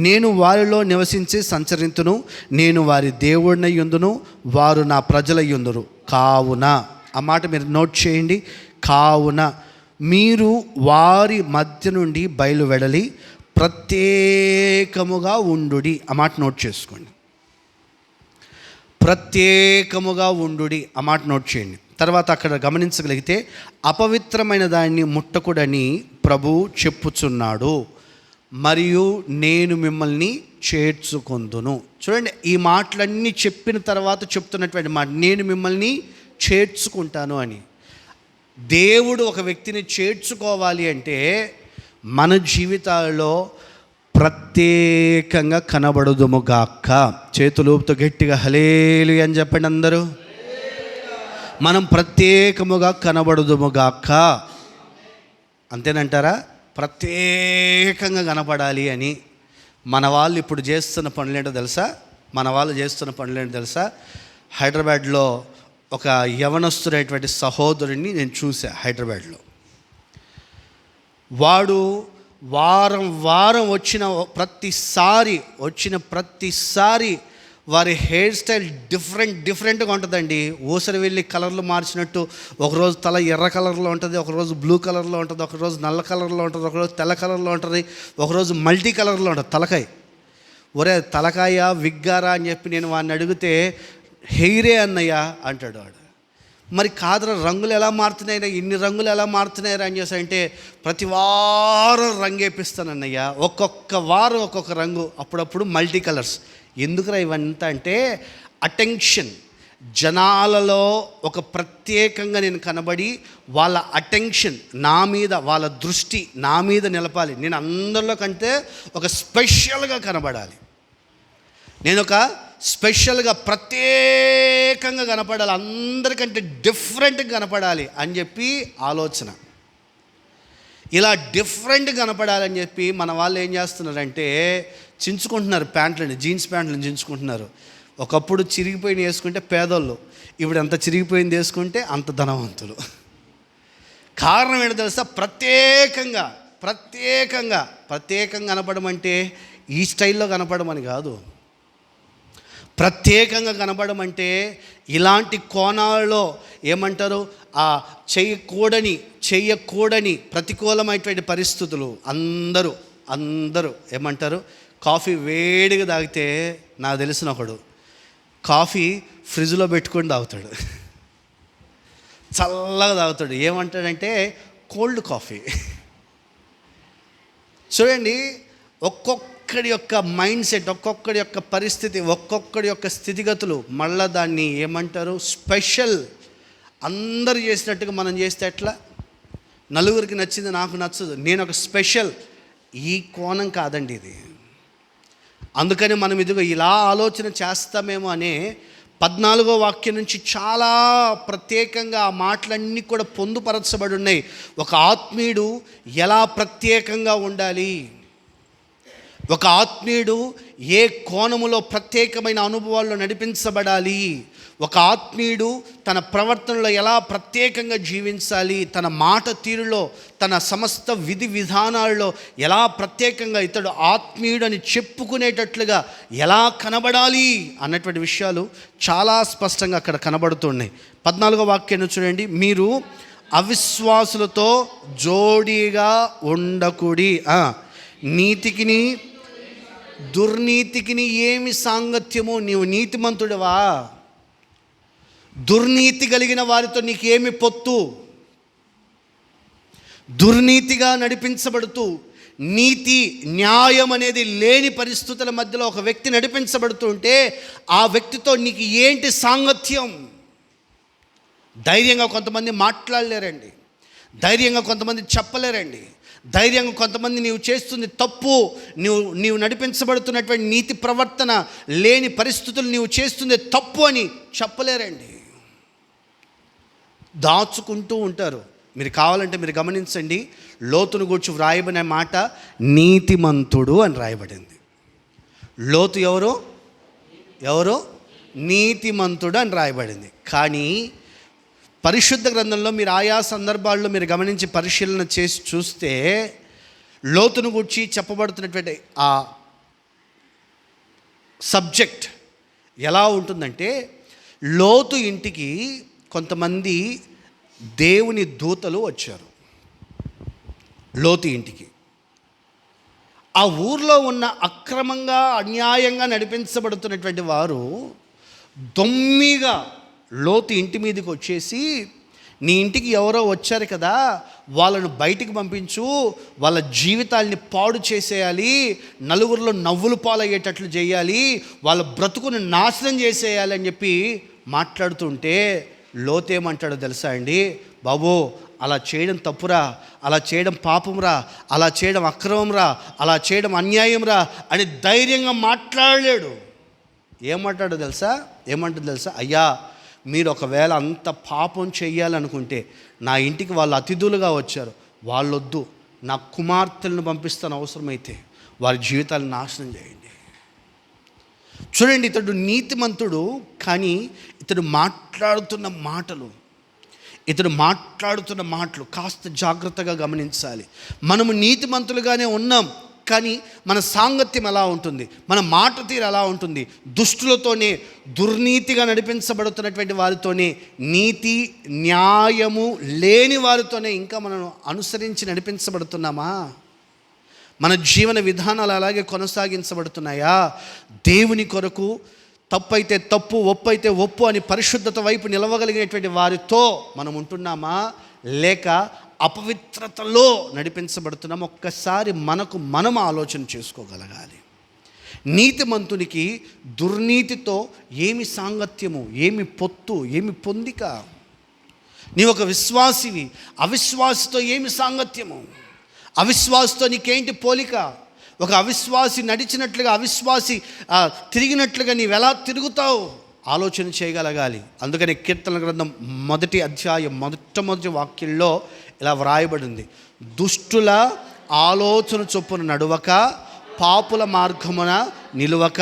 నేను వారిలో నివసించి సంచరింతును, నేను వారి దేవుడినై యుందును, వారు నా ప్రజలై యుందురు. కావున, ఆ మాట మీరు నోట్ చేయండి, కావున మీరు వారి మధ్య నుండి బయలువెడలి ప్రత్యేకముగా ఉండుడి. ఆ మాట నోట్ చేసుకోండి. ప్రత్యేకముగా ఉండుడి, ఆ మాట నోట్ చేయండి. తర్వాత అక్కడ గమనించగలిగితే అపవిత్రమైన దాన్ని ముట్టకుడని ప్రభు చెప్పుచున్నాడు, మరియు నేను మిమ్మల్ని చేర్చుకొందును. చూడండి, ఈ మాటలన్నీ చెప్పిన తర్వాత చెప్తున్నటువంటి మాట, నేను మిమ్మల్ని చేర్చుకుంటాను అని. దేవుడు ఒక వ్యక్తిని చేర్చుకోవాలి అంటే మన జీవితాల్లో ప్రత్యేకంగా కనబడుదుముగాక. చేతులూపుతో గట్టిగా హల్లెలూయా అని చెప్పండి అందరూ. మనం ప్రత్యేకముగా కనబడుదుముగాక. అంతేనంటారా? ప్రత్యేకంగా కనపడాలి అని. మన వాళ్ళు ఇప్పుడు చేస్తున్న పనులేంటో తెలుసా? హైదరాబాద్లో ఒక యవనస్తుడైనటువంటి సహోదరుడిని నేను చూసా. హైదరాబాద్లో వాడు వారం వచ్చిన ప్రతిసారి వారి హెయిర్ స్టైల్ డిఫరెంట్గా ఉంటుందండి. ఊసరి వెళ్ళి కలర్లు మార్చినట్టు, ఒకరోజు తల ఎర్ర కలర్లో ఉంటుంది, ఒకరోజు బ్లూ కలర్లో ఉంటుంది, ఒకరోజు నల్ల కలర్లో ఉంటుంది, ఒకరోజు తెల్ల కలర్లో ఉంటుంది, ఒకరోజు మల్టీ కలర్లో ఉంటుంది తలకాయ. ఒరే తలకాయ విగ్గారా అని చెప్పి నేను వాడిని అడిగితే హెయిరే అన్నయ్యా అంటాడు వాడు. మరి కాదురా, రంగులు ఎలా మారుతున్నాయినా, ఇన్ని రంగులు ఎలా మారుతున్నాయిరా అని చేసి అంటే, ప్రతి వారం రంగు వేపిస్తానన్నయ్యా, ఒక్కొక్క వారం ఒక్కొక్క రంగు, అప్పుడప్పుడు మల్టీ కలర్స్. ఎందుకురా ఇవంతా అంటే అటెన్షన్, జనాలలో ఒక ప్రత్యేకంగా నేను కనబడి వాళ్ళ అటెన్షన్ నా మీద, వాళ్ళ దృష్టి నా మీద నిలపాలి. నేను అందరిలో కంటే ఒక స్పెషల్గా కనబడాలి, నేను ఒక స్పెషల్గా ప్రత్యేకంగా కనపడాలి, అందరికంటే డిఫరెంట్గా కనపడాలి అని చెప్పి ఆలోచన. ఇలా డిఫరెంట్ కనపడాలని చెప్పి మన వాళ్ళు ఏం చేస్తున్నారంటే చించుకుంటున్నారు ప్యాంట్లని, జీన్స్ ప్యాంట్లను చించుకుంటున్నారు. ఒకప్పుడు చిరిగిపోయిన వేసుకుంటే పేదోళ్ళు, ఇప్పుడు ఎంత చిరిగిపోయింది వేసుకుంటే అంత ధనవంతులు. కారణం ఏంటో తెలుసా? ప్రత్యేకంగా కనపడమంటే ఈ స్టైల్లో కనపడమని కాదు. ప్రత్యేకంగా కనబడమంటే ఇలాంటి కోణాల్లో ఏమంటారు, ఆ చేయకూడని ప్రతికూలమైనటువంటి పరిస్థితులు అందరూ ఏమంటారు, కాఫీ వేడిగా తాగితే, నాకు తెలిసిన ఒకడు కాఫీ ఫ్రిడ్జ్లో పెట్టుకొని తాగుతాడు, చల్లగా తాగుతాడు. ఏమంటాడంటే కోల్డ్ కాఫీ. చూడండి, ఒక్కొక్కడి యొక్క మైండ్ సెట్, ఒక్కొక్కడి యొక్క పరిస్థితి, ఒక్కొక్కడి యొక్క స్థితిగతులు మళ్ళీ దాన్ని ఏమంటారు, స్పెషల్ అందరు చేసినట్టుగా మనం చేస్తే ఎట్లా? నలుగురికి నచ్చింది నాకు నచ్చదు, నేను ఒక స్పెషల్, ఈ కోణం కాదండి ఇది. అందుకని మనం ఇదిగో ఇలా ఆలోచన చేస్తామేమో అనే 14వ వాక్యం నుంచి చాలా ప్రత్యేకంగా ఆ మాటలన్నీ కూడా పొందుపరచబడి ఉన్నాయి. ఒక ఆత్మీయుడు ఎలా ప్రత్యేకంగా ఉండాలి, ఒక ఆత్మీయుడు ఏ కోణములో ప్రత్యేకమైన అనుభవాల్లో నడిపించబడాలి, ఒక ఆత్మీయుడు తన ప్రవర్తనలో ఎలా ప్రత్యేకంగా జీవించాలి, తన మాట తీరులో, తన సమస్త విధి విధానాల్లో ఎలా ప్రత్యేకంగా ఇతడు ఆత్మీయుడు అని చెప్పుకునేటట్లుగా ఎలా కనబడాలి అన్నటువంటి విషయాలు చాలా స్పష్టంగా అక్కడ కనబడుతున్నాయి. 14వ వాక్యాన్ని చూడండి. మీరు అవిశ్వాసులతో జోడీగా ఉండకుడి, నీతికిని దుర్నీతికిని ఏమి సాంగత్యము? నీవు నీతిమంతుడివా? దుర్నీతి కలిగిన వారితో నీకేమి పొత్తు? దుర్నీతిగా నడిపించబడుతూ నీతి న్యాయం అనేది లేని పరిస్థితుల మధ్యలో ఒక వ్యక్తి నడిపించబడుతుంటే ఆ వ్యక్తితో నీకు ఏంటి సాంగత్యం? ధైర్యంగా కొంతమంది మాట్లాడలేరండి, ధైర్యంగా కొంతమంది చెప్పలేరండి, ధైర్యంగా కొంతమంది నీవు చేస్తుంది తప్పు, నీవు నడిపించబడుతున్నటువంటి నీతి ప్రవర్తన లేని పరిస్థితులు నీవు చేస్తుంది తప్పు అని చెప్పలేరండి, దాచుకుంటూ ఉంటారు. మీరు కావాలంటే మీరు గమనించండి, లోతును గూర్చి వ్రాయబడిన మాట నీతిమంతుడు అని రాయబడింది. లోతు ఎవరు? నీతిమంతుడు అని రాయబడింది. కానీ పరిశుద్ధ గ్రంథంలో మీరు ఆయా సందర్భాల్లో మీరు గమనించి పరిశీలన చేసి చూస్తే లోతును గూర్చి చెప్పబడుతున్నటువంటి ఆ సబ్జెక్ట్ ఎలా ఉంటుందంటే, లోతు ఇంటికి కొంతమంది దేవుని దూతలు వచ్చారు. లోతు ఇంటికి ఆ ఊర్లో ఉన్న అక్రమంగా అన్యాయంగా నడిపించబడుతున్నటువంటి వారు దొమ్మిగా లోతు ఇంటి మీదకి వచ్చేసి, నీ ఇంటికి ఎవరో వచ్చారు కదా, వాళ్ళను బయటికి పంపించు, వాళ్ళ జీవితాల్ని పాడు చేసేయాలి, నలుగురిలో నవ్వులు పాలయ్యేటట్లు చేయాలి, వాళ్ళ బ్రతుకును నాశనం చేసేయాలి అని చెప్పి మాట్లాడుతుంటే లోతు ఏమంటాడో తెలుసా అండి? బాబు, అలా చేయడం తప్పురా, అలా చేయడం పాపంరా, అలా చేయడం అక్రమంరా, అలా చేయడం అన్యాయంరా అని ధైర్యంగా మాట్లాడలేడు. ఏమంటాడో తెలుసా? ఏమంటుందో తెలుసా? అయ్యా, మీరు ఒకవేళ అంత పాపం చెయ్యాలనుకుంటే నా ఇంటికి వాళ్ళు అతిథులుగా వచ్చారు, వాళ్ళొద్దు, నా కుమార్తెలను పంపిస్తాను, అవసరమైతే వారి జీవితాలను నాశనం చేయండి. చూడండి, ఇతడు నీతిమంతుడు, కానీ ఇతడు మాట్లాడుతున్న మాటలు కాస్త జాగ్రత్తగా గమనించాలి. మనము నీతిమంతులుగానే ఉన్నాం, కానీ మన సాంగత్యం ఎలా ఉంటుంది, మన మాట తీరు ఎలా ఉంటుంది? దుష్టులతోనే, దుర్నీతిగా నడిపించబడుతున్నటువంటి వారితోనే, నీతి న్యాయము లేని వారితోనే ఇంకా మనం అనుసరించి నడిపించబడుతున్నామా? మన జీవన విధానాలు అలాగే కొనసాగించబడుతున్నాయా? దేవుని కొరకు తప్పైతే తప్పు, ఒప్పు అయితే ఒప్పు అని పరిశుద్ధత వైపు నిలవగలిగినటువంటి వారితో మనం ఉంటున్నామా, లేక అపవిత్రతలో నడిపించబడుతున్నాం? ఒక్కసారి మనం ఆలోచన చేసుకోగలగాలి. నీతిమంతునికి దుర్నీతితో ఏమి సాంగత్యము, ఏమి పొత్తు, ఏమి పొందిక? నీవు ఒక విశ్వాసివి, అవిశ్వాసితో ఏమి సాంగత్యము? అవిశ్వాసితో నీకేంటి పోలిక? ఒక అవిశ్వాసి నడిచినట్లుగా, అవిశ్వాసి తిరిగినట్లుగా నీవెలా తిరుగుతావు? ఆలోచన చేయగలగాలి. అందుకని కీర్తన గ్రంథం 1వ అధ్యాయం మొట్టమొదటి వాక్యంలో ఇలా వ్రాయబడింది, దుష్టుల ఆలోచన చొప్పున నడువక, పాపుల మార్గమున నిలువక,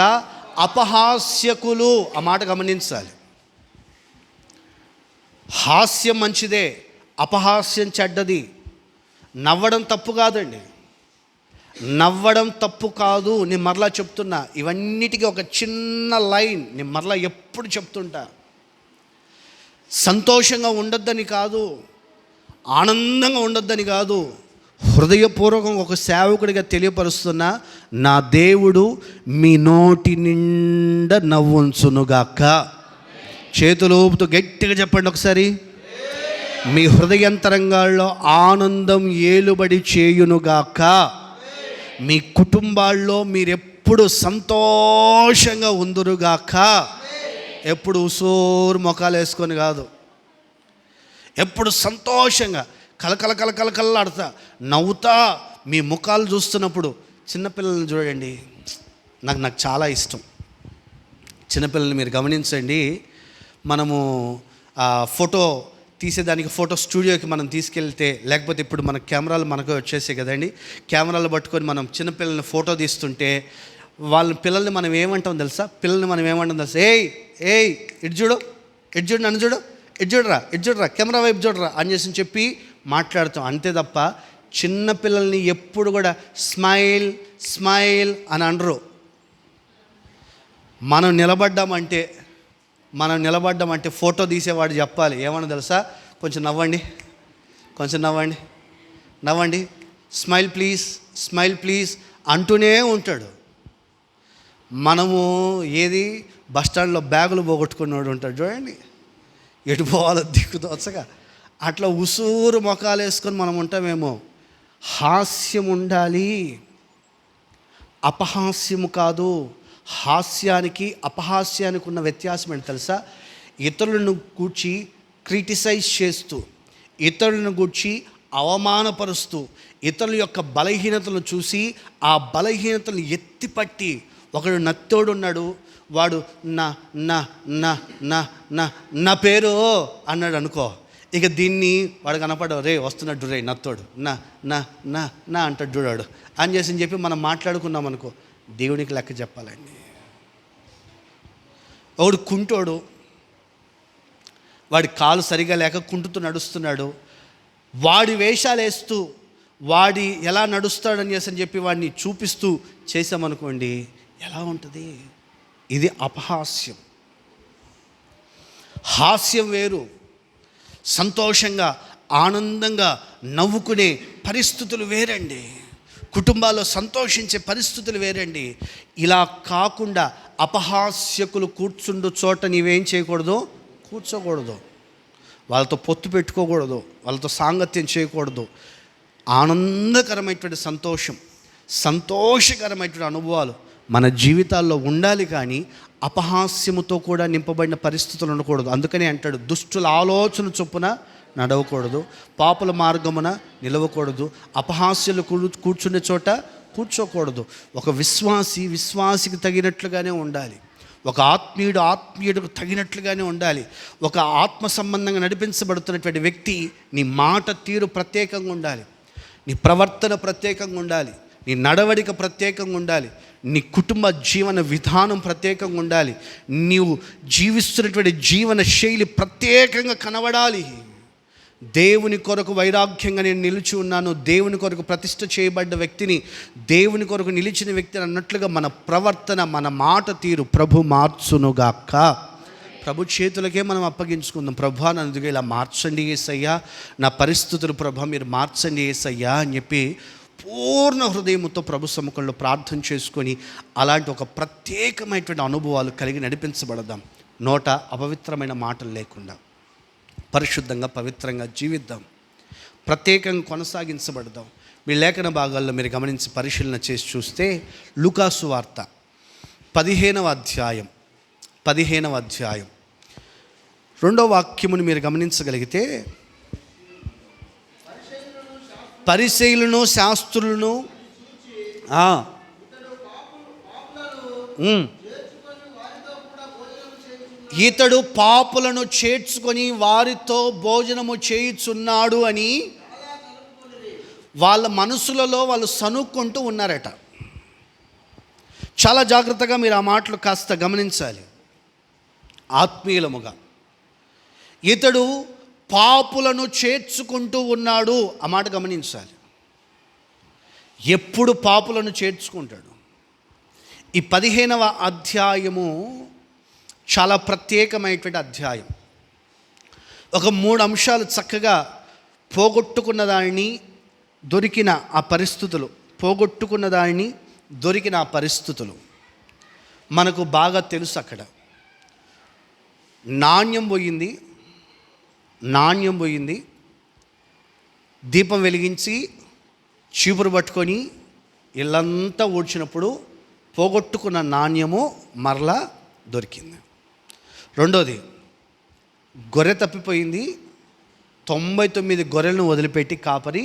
అపహాస్యకులు. ఆ మాట గమనించాలి. హాస్యం మంచిదే, అపహాస్యం చెడ్డది. నవ్వడం తప్పు కాదండి, నవ్వడం తప్పు కాదు. నేను మరలా చెప్తున్నా, ఇవన్నిటికీ ఒక చిన్న లైన్ నేను మరలా ఎప్పుడు చెప్తుంటా. సంతోషంగా ఉండొద్దని కాదు, ఆనందంగా ఉండొద్దని కాదు, హృదయపూర్వకంగా ఒక సేవకుడిగా తెలియపరుస్తున్నా, నా దేవుడు మీ నోటి నిండా నవ్వుంచునుగాక. చేతులు ఊపుతూ గట్టిగా చెప్పండి ఒకసారి. మీ హృదయంతరంగాల్లో ఆనందం ఏలుబడి చేయునుగాక. మీ కుటుంబాల్లో మీరెప్పుడు సంతోషంగా ఉందురుగాక. ఎప్పుడు ఉసూరు మొఖాలు వేసుకొని కాదు, ఎప్పుడు సంతోషంగా కలకలలాడుతా నవ్వుతా మీ ముఖాలు చూస్తున్నప్పుడు చిన్నపిల్లల్ని చూడండి. నాకు చాలా ఇష్టం చిన్నపిల్లల్ని. మీరు గమనించండి, మనము ఫోటో తీసేదానికి ఫోటో స్టూడియోకి మనం తీసుకెళ్తే, లేకపోతే ఇప్పుడు మన కెమెరాలు మనకు వచ్చేసాయి కదండి, కెమెరాలు పట్టుకొని మనం చిన్నపిల్లల్ని ఫోటో తీస్తుంటే పిల్లల్ని మనం ఏమంటాం తెలుసా? ఏయ్ ఇటు చూడు నన్ను చూడు, ఇటు చూడరా కెమెరా వైపు చూడరా అని చెప్పి మాట్లాడుతాం అంతే తప్ప చిన్నపిల్లల్ని ఎప్పుడు కూడా స్మైల్ అని అనరు. మనం నిలబడ్డామంటే ఫోటో తీసేవాడు చెప్పాలి, ఏమన్నా తెలుసా? కొంచెం నవ్వండి, స్మైల్ ప్లీజ్ అంటూనే ఉంటాడు. మనము బస్టాండ్లో బ్యాగులు పోగొట్టుకున్నాడు ఉంటాడు చూడండి, ఎటు పోవాలో దిక్కుతోచగా అట్లా ఉసూరు మొఖాలు వేసుకొని మనం ఉంటామేమో. హాస్యం ఉండాలి, అపహాస్యము కాదు. హాస్యానికి అపహాస్యానికి ఉన్న వ్యత్యాసం ఏంటి తెలుసా? ఇతరులను గూర్చి క్రిటిసైజ్ చేస్తూ, ఇతరులను గూర్చి అవమానపరుస్తూ, ఇతరుల యొక్క బలహీనతలను చూసి ఆ బలహీనతలను ఎత్తిపట్టి, ఒకడు నత్తోడు ఉన్నాడు, వాడు నా నా నా నా నా నా పేరు అన్నాడు అనుకో, ఇక దీన్ని వాడు కనపడవు, రే వస్తున్నాడు రే నత్తోడు నా నా నా నా అంటాడు చూడాడు అని చెప్పి మనం మాట్లాడుకున్నాం అనుకో, దేవునికి లెక్క చెప్పాలండి. ఒకడు కుంటోడు, వాడి కాలు సరిగా లేక కుంటుతూ నడుస్తున్నాడు, వాడి వేషాలు వేస్తూ వాడి ఎలా నడుస్తాడని చెప్పి వాడిని చూపిస్తూ చేసామనుకోండి, ఎలా ఉంటుంది? ఇది అపహాస్యం. హాస్యం వేరు, సంతోషంగా ఆనందంగా నవ్వుకునే పరిస్థితులు వేరండి, కుటుంబాల్లో సంతోషించే పరిస్థితులు వేరండి. ఇలా కాకుండా అపహాస్యకులు కూర్చుండు చోట నీవేం చేయకూడదు? కూర్చోకూడదు, వాళ్ళతో పొత్తు పెట్టుకోకూడదు, వాళ్ళతో సాంగత్యం చేయకూడదు. ఆనందకరమైనటువంటి సంతోషకరమైనటువంటి అనుభవాలు మన జీవితాల్లో ఉండాలి, కానీ అపహాస్యముతో కూడా నింపబడిన పరిస్థితులు ఉండకూడదు. అందుకనే అంటాడు, దుష్టుల ఆలోచన చొప్పున నడవకూడదు, పాపుల మార్గమున నిలవకూడదు, అపహాస్యులు కూర్చునే చోట కూర్చోకూడదు. ఒక విశ్వాసికి తగినట్లుగానే ఉండాలి, ఒక ఆత్మీయుడికి తగినట్లుగానే ఉండాలి. ఒక ఆత్మ సంబంధంగా నడిపించబడుతున్నటువంటి వ్యక్తి నీ మాట తీరు ప్రత్యేకంగా ఉండాలి, నీ ప్రవర్తన ప్రత్యేకంగా ఉండాలి, నీ నడవడిక ప్రత్యేకంగా ఉండాలి, నీ కుటుంబ జీవన విధానం ప్రత్యేకంగా ఉండాలి, నీవు జీవిస్తున్నటువంటి జీవన శైలి ప్రత్యేకంగా కనబడాలి. దేవుని కొరకు వైరాగ్యంగా నేను నిలిచి ఉన్నాను, దేవుని కొరకు ప్రతిష్ఠ చేయబడ్డ వ్యక్తిని, దేవుని కొరకు నిలిచిన వ్యక్తిని అన్నట్లుగా మన ప్రవర్తన, మన మాట తీరు ప్రభు మార్చునుగాక. ప్రభు చేతులకే మనం అప్పగించుకుందాం. ప్రభా నన్ను ఇలా మార్చండి యేసయ్యా, నా పరిస్థితులు ప్రభా మీరు మార్చండి యేసయ్యా అని చెప్పి పూర్ణ హృదయంతో ప్రభు సముఖంలో ప్రార్థన చేసుకొని అలాంటి ఒక ప్రత్యేకమైనటువంటి అనుభవాలు కలిగి నడిపించబడదాం. నోట అపవిత్రమైన మాటలు లేకుండా పరిశుద్ధంగా పవిత్రంగా జీవిద్దాం, ప్రత్యేకంగా కొనసాగించబడదాం. మీ లేఖన భాగాల్లో మీరు గమనించి పరిశీలన చేసి చూస్తే లూకాసు వార్త 15వ అధ్యాయం 2వ వాక్యమును మీరు గమనించగలిగితే, పరిసయ్యులను శాస్త్రులను ఇతడు పాపులను చేర్చుకొని వారితో భోజనము చేయుచున్నాడు అని వాళ్ళ మనసులలో వాళ్ళు సనుక్కుంటూ ఉన్నారట. చాలా జాగ్రత్తగా మీరు ఆ మాటలు కాస్త గమనించాలి. ఆత్మీయులముగా ఇతడు పాపులను చేర్చుకుంటూ ఉన్నాడు, ఆ మాట గమనించాలి. ఎప్పుడు పాపులను చేర్చుకుంటాడు? ఈ 15వ అధ్యాయము చాలా ప్రత్యేకమైనటువంటి అధ్యాయం. ఒక 3 అంశాలు చక్కగా పోగొట్టుకున్న దానిని దొరికిన ఆ పరిస్థితులు, మనకు బాగా తెలుసు. అక్కడ నాణ్యం పోయింది, దీపం వెలిగించి చీపురు పట్టుకొని ఇల్లంతా ఊడ్చినప్పుడు పోగొట్టుకున్న నాణ్యము మరలా దొరికింది. రెండోది, గొర్రె తప్పిపోయింది, 99 గొర్రెలను వదిలిపెట్టి కాపరి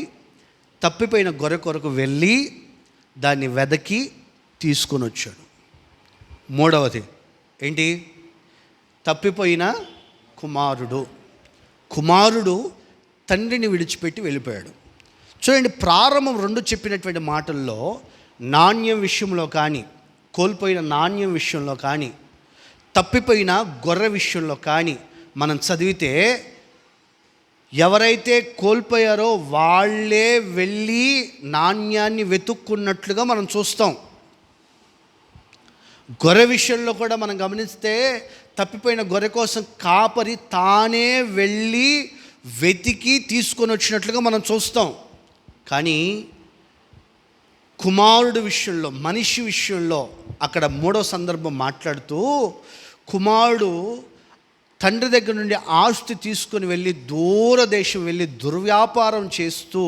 తప్పిపోయిన గొర్రె కొరకు వెళ్ళి దాన్ని వెదకి తీసుకొని వచ్చాడు. మూడవది ఏంటి? తప్పిపోయిన కుమారుడు తండ్రిని విడిచిపెట్టి వెళ్ళిపోయాడు. చూడండి, ప్రారంభం 2 చెప్పినటువంటి మాటల్లో నాణ్యం విషయంలో కానీ, కోల్పోయిన నాణ్యం విషయంలో కానీ, తప్పిపోయిన గొర్రె విషయంలో కానీ మనం చదివితే ఎవరైతే కోల్పోయారో వాళ్ళే వెళ్ళి నాణ్యాన్ని వెతుక్కున్నట్లుగా మనం చూస్తాం. గొర్రె విషయంలో కూడా మనం గమనిస్తే తప్పిపోయిన గొర్రె కోసం కాపరి తానే వెళ్ళి వెతికి తీసుకొని వచ్చినట్లుగా మనం చూస్తాం. కానీ కుమారుడు విషయంలో, మనిషి విషయంలో అక్కడ 3వ సందర్భం మాట్లాడుతూ, కుమారుడు తండ్రి దగ్గర నుండి ఆస్తి తీసుకొని వెళ్ళి దూరదేశం వెళ్ళి దుర్వ్యాపారం చేస్తూ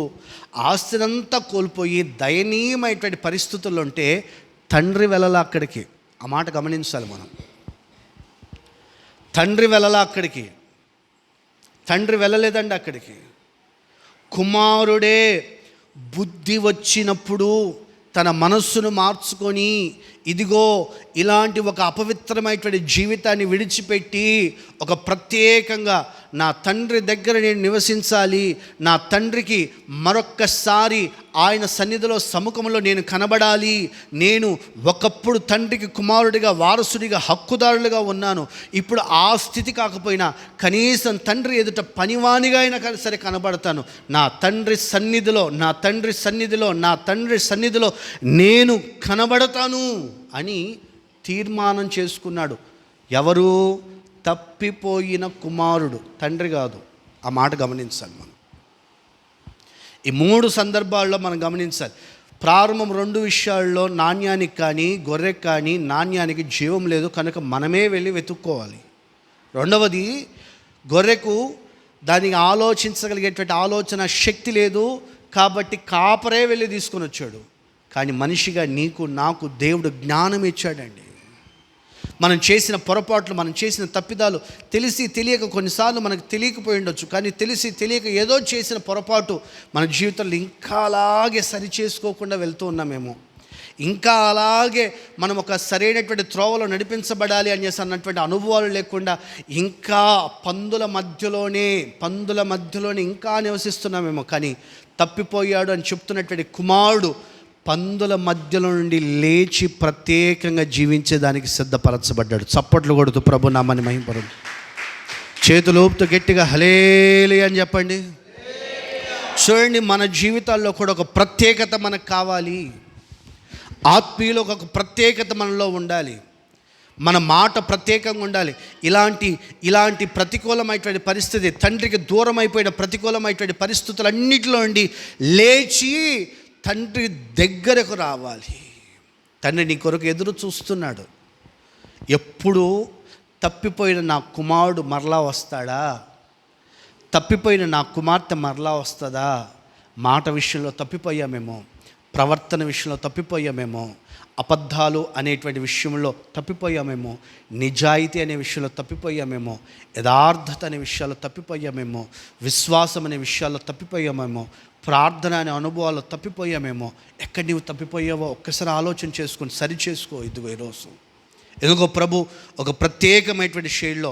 ఆస్తినంతా కోల్పోయి దయనీయమైనటువంటి పరిస్థితుల్లో ఉంటే తండ్రి వెళ్ళలా అక్కడికి. ఆ మాట గమనించాలి మనం. తండ్రి వెళ్ళలా అక్కడికి. తండ్రి వెళ్ళలేదండి అక్కడికి. కుమారుడే బుద్ధి వచ్చినప్పుడు తన మనస్సును మార్చుకొని, ఇదిగో ఇలాంటి ఒక అపవిత్రమైనటువంటి జీవితాన్ని విడిచిపెట్టి ఒక ప్రత్యేకంగా నా తండ్రి దగ్గర నేను నివసించాలి, నా తండ్రికి మరొక్కసారి ఆయన సన్నిధిలో సముఖంలో నేను కనబడాలి, నేను ఒకప్పుడు తండ్రికి కుమారుడిగా వారసుడిగా హక్కుదారులుగా ఉన్నాను, ఇప్పుడు ఆ స్థితి కాకపోయినా కనీసం తండ్రి ఎదుట పనివానిగా అయినా సరే కనబడతాను, నా తండ్రి సన్నిధిలో నేను కనబడతాను అని తీర్మానం చేసుకున్నాడు. ఎవరు? తప్పిపోయిన కుమారుడు, తండ్రి కాదు. ఆ మాట గమనించాలి మనం. ఈ 3 సందర్భాల్లో మనం గమనించాలి. ప్రారంభం 2 విషయాల్లో నాణ్యానికి కానీ గొర్రెకి కానీ నాణ్యానికి జీవం లేదు కనుక మనమే వెళ్ళి వెతుక్కోవాలి. రెండవది, గొర్రెకు దానికి ఆలోచించగలిగేటువంటి ఆలోచన శక్తి లేదు కాబట్టి కాపరే వెళ్ళి తీసుకొని వచ్చాడు. కానీ మనిషిగా నీకు నాకు దేవుడు జ్ఞానం ఇచ్చాడండి. మనం చేసిన పొరపాట్లు, మనం చేసిన తప్పిదాలు తెలిసి తెలియక, కొన్నిసార్లు మనకు తెలియకపోయి ఉండొచ్చు, కానీ తెలిసి తెలియక ఏదో చేసిన పొరపాటు మన జీవితంలో ఇంకా అలాగే సరి చేసుకోకుండా వెళ్తూ ఉన్నామేమో. ఇంకా అలాగే మనం ఒక సరైనటువంటి త్రోవలో నడిపించబడాలి అని అన్నటువంటి అనుభవాలు లేకుండా ఇంకా పందుల మధ్యలోనే ఇంకా నివసిస్తున్నామేమో. కానీ తప్పిపోయాడు అని చెప్తున్నటువంటి కుమారుడు పందుల మధ్యలో నుండి లేచి ప్రత్యేకంగా జీవించేదానికి సిద్ధపరచబడ్డాడు. చప్పట్లు కొడుతూ ప్రభు నామాన్ని మహింపరు. చేతులు ఊపుతూ గట్టిగా హల్లెలూయా అని చెప్పండి. చూడండి, మన జీవితాల్లో కూడా ఒక ప్రత్యేకత మనకు కావాలి. ఆత్మీయులో ఒక ప్రత్యేకత మనలో ఉండాలి. మన మాట ప్రత్యేకంగా ఉండాలి. ఇలాంటి ప్రతికూలమైనటువంటి పరిస్థితి, తండ్రికి దూరం అయిపోయిన ప్రతికూలమైనటువంటి పరిస్థితులన్నిటిలో నుండి లేచి తండ్రి దగ్గరకు రావాలి. తండ్రి నీ కొరకు ఎదురు చూస్తున్నాడు. ఎప్పుడు తప్పిపోయిన నా కుమారుడు మరలా వస్తాడా, తప్పిపోయిన నా కుమార్తె మరలా వస్తుందా? మాట విషయంలో తప్పిపోయామేమో, ప్రవర్తన విషయంలో తప్పిపోయామేమో, అబద్ధాలు అనేటువంటి విషయంలో తప్పిపోయామేమో, నిజాయితీ అనే విషయంలో తప్పిపోయామేమో, యథార్థత అనే విషయాల్లో తప్పిపోయామేమో, విశ్వాసం అనే విషయాల్లో తప్పిపోయామేమో, ప్రార్థన అనే అనుభవాల్లో తప్పిపోయామేమో. ఎక్కడ నీవు తప్పిపోయావో ఒక్కసారి ఆలోచన చేసుకొని సరి చేసుకో. ఇదిగో ఈరోజు ఎందుకో ప్రభు ఒక ప్రత్యేకమైనటువంటి శైలిలో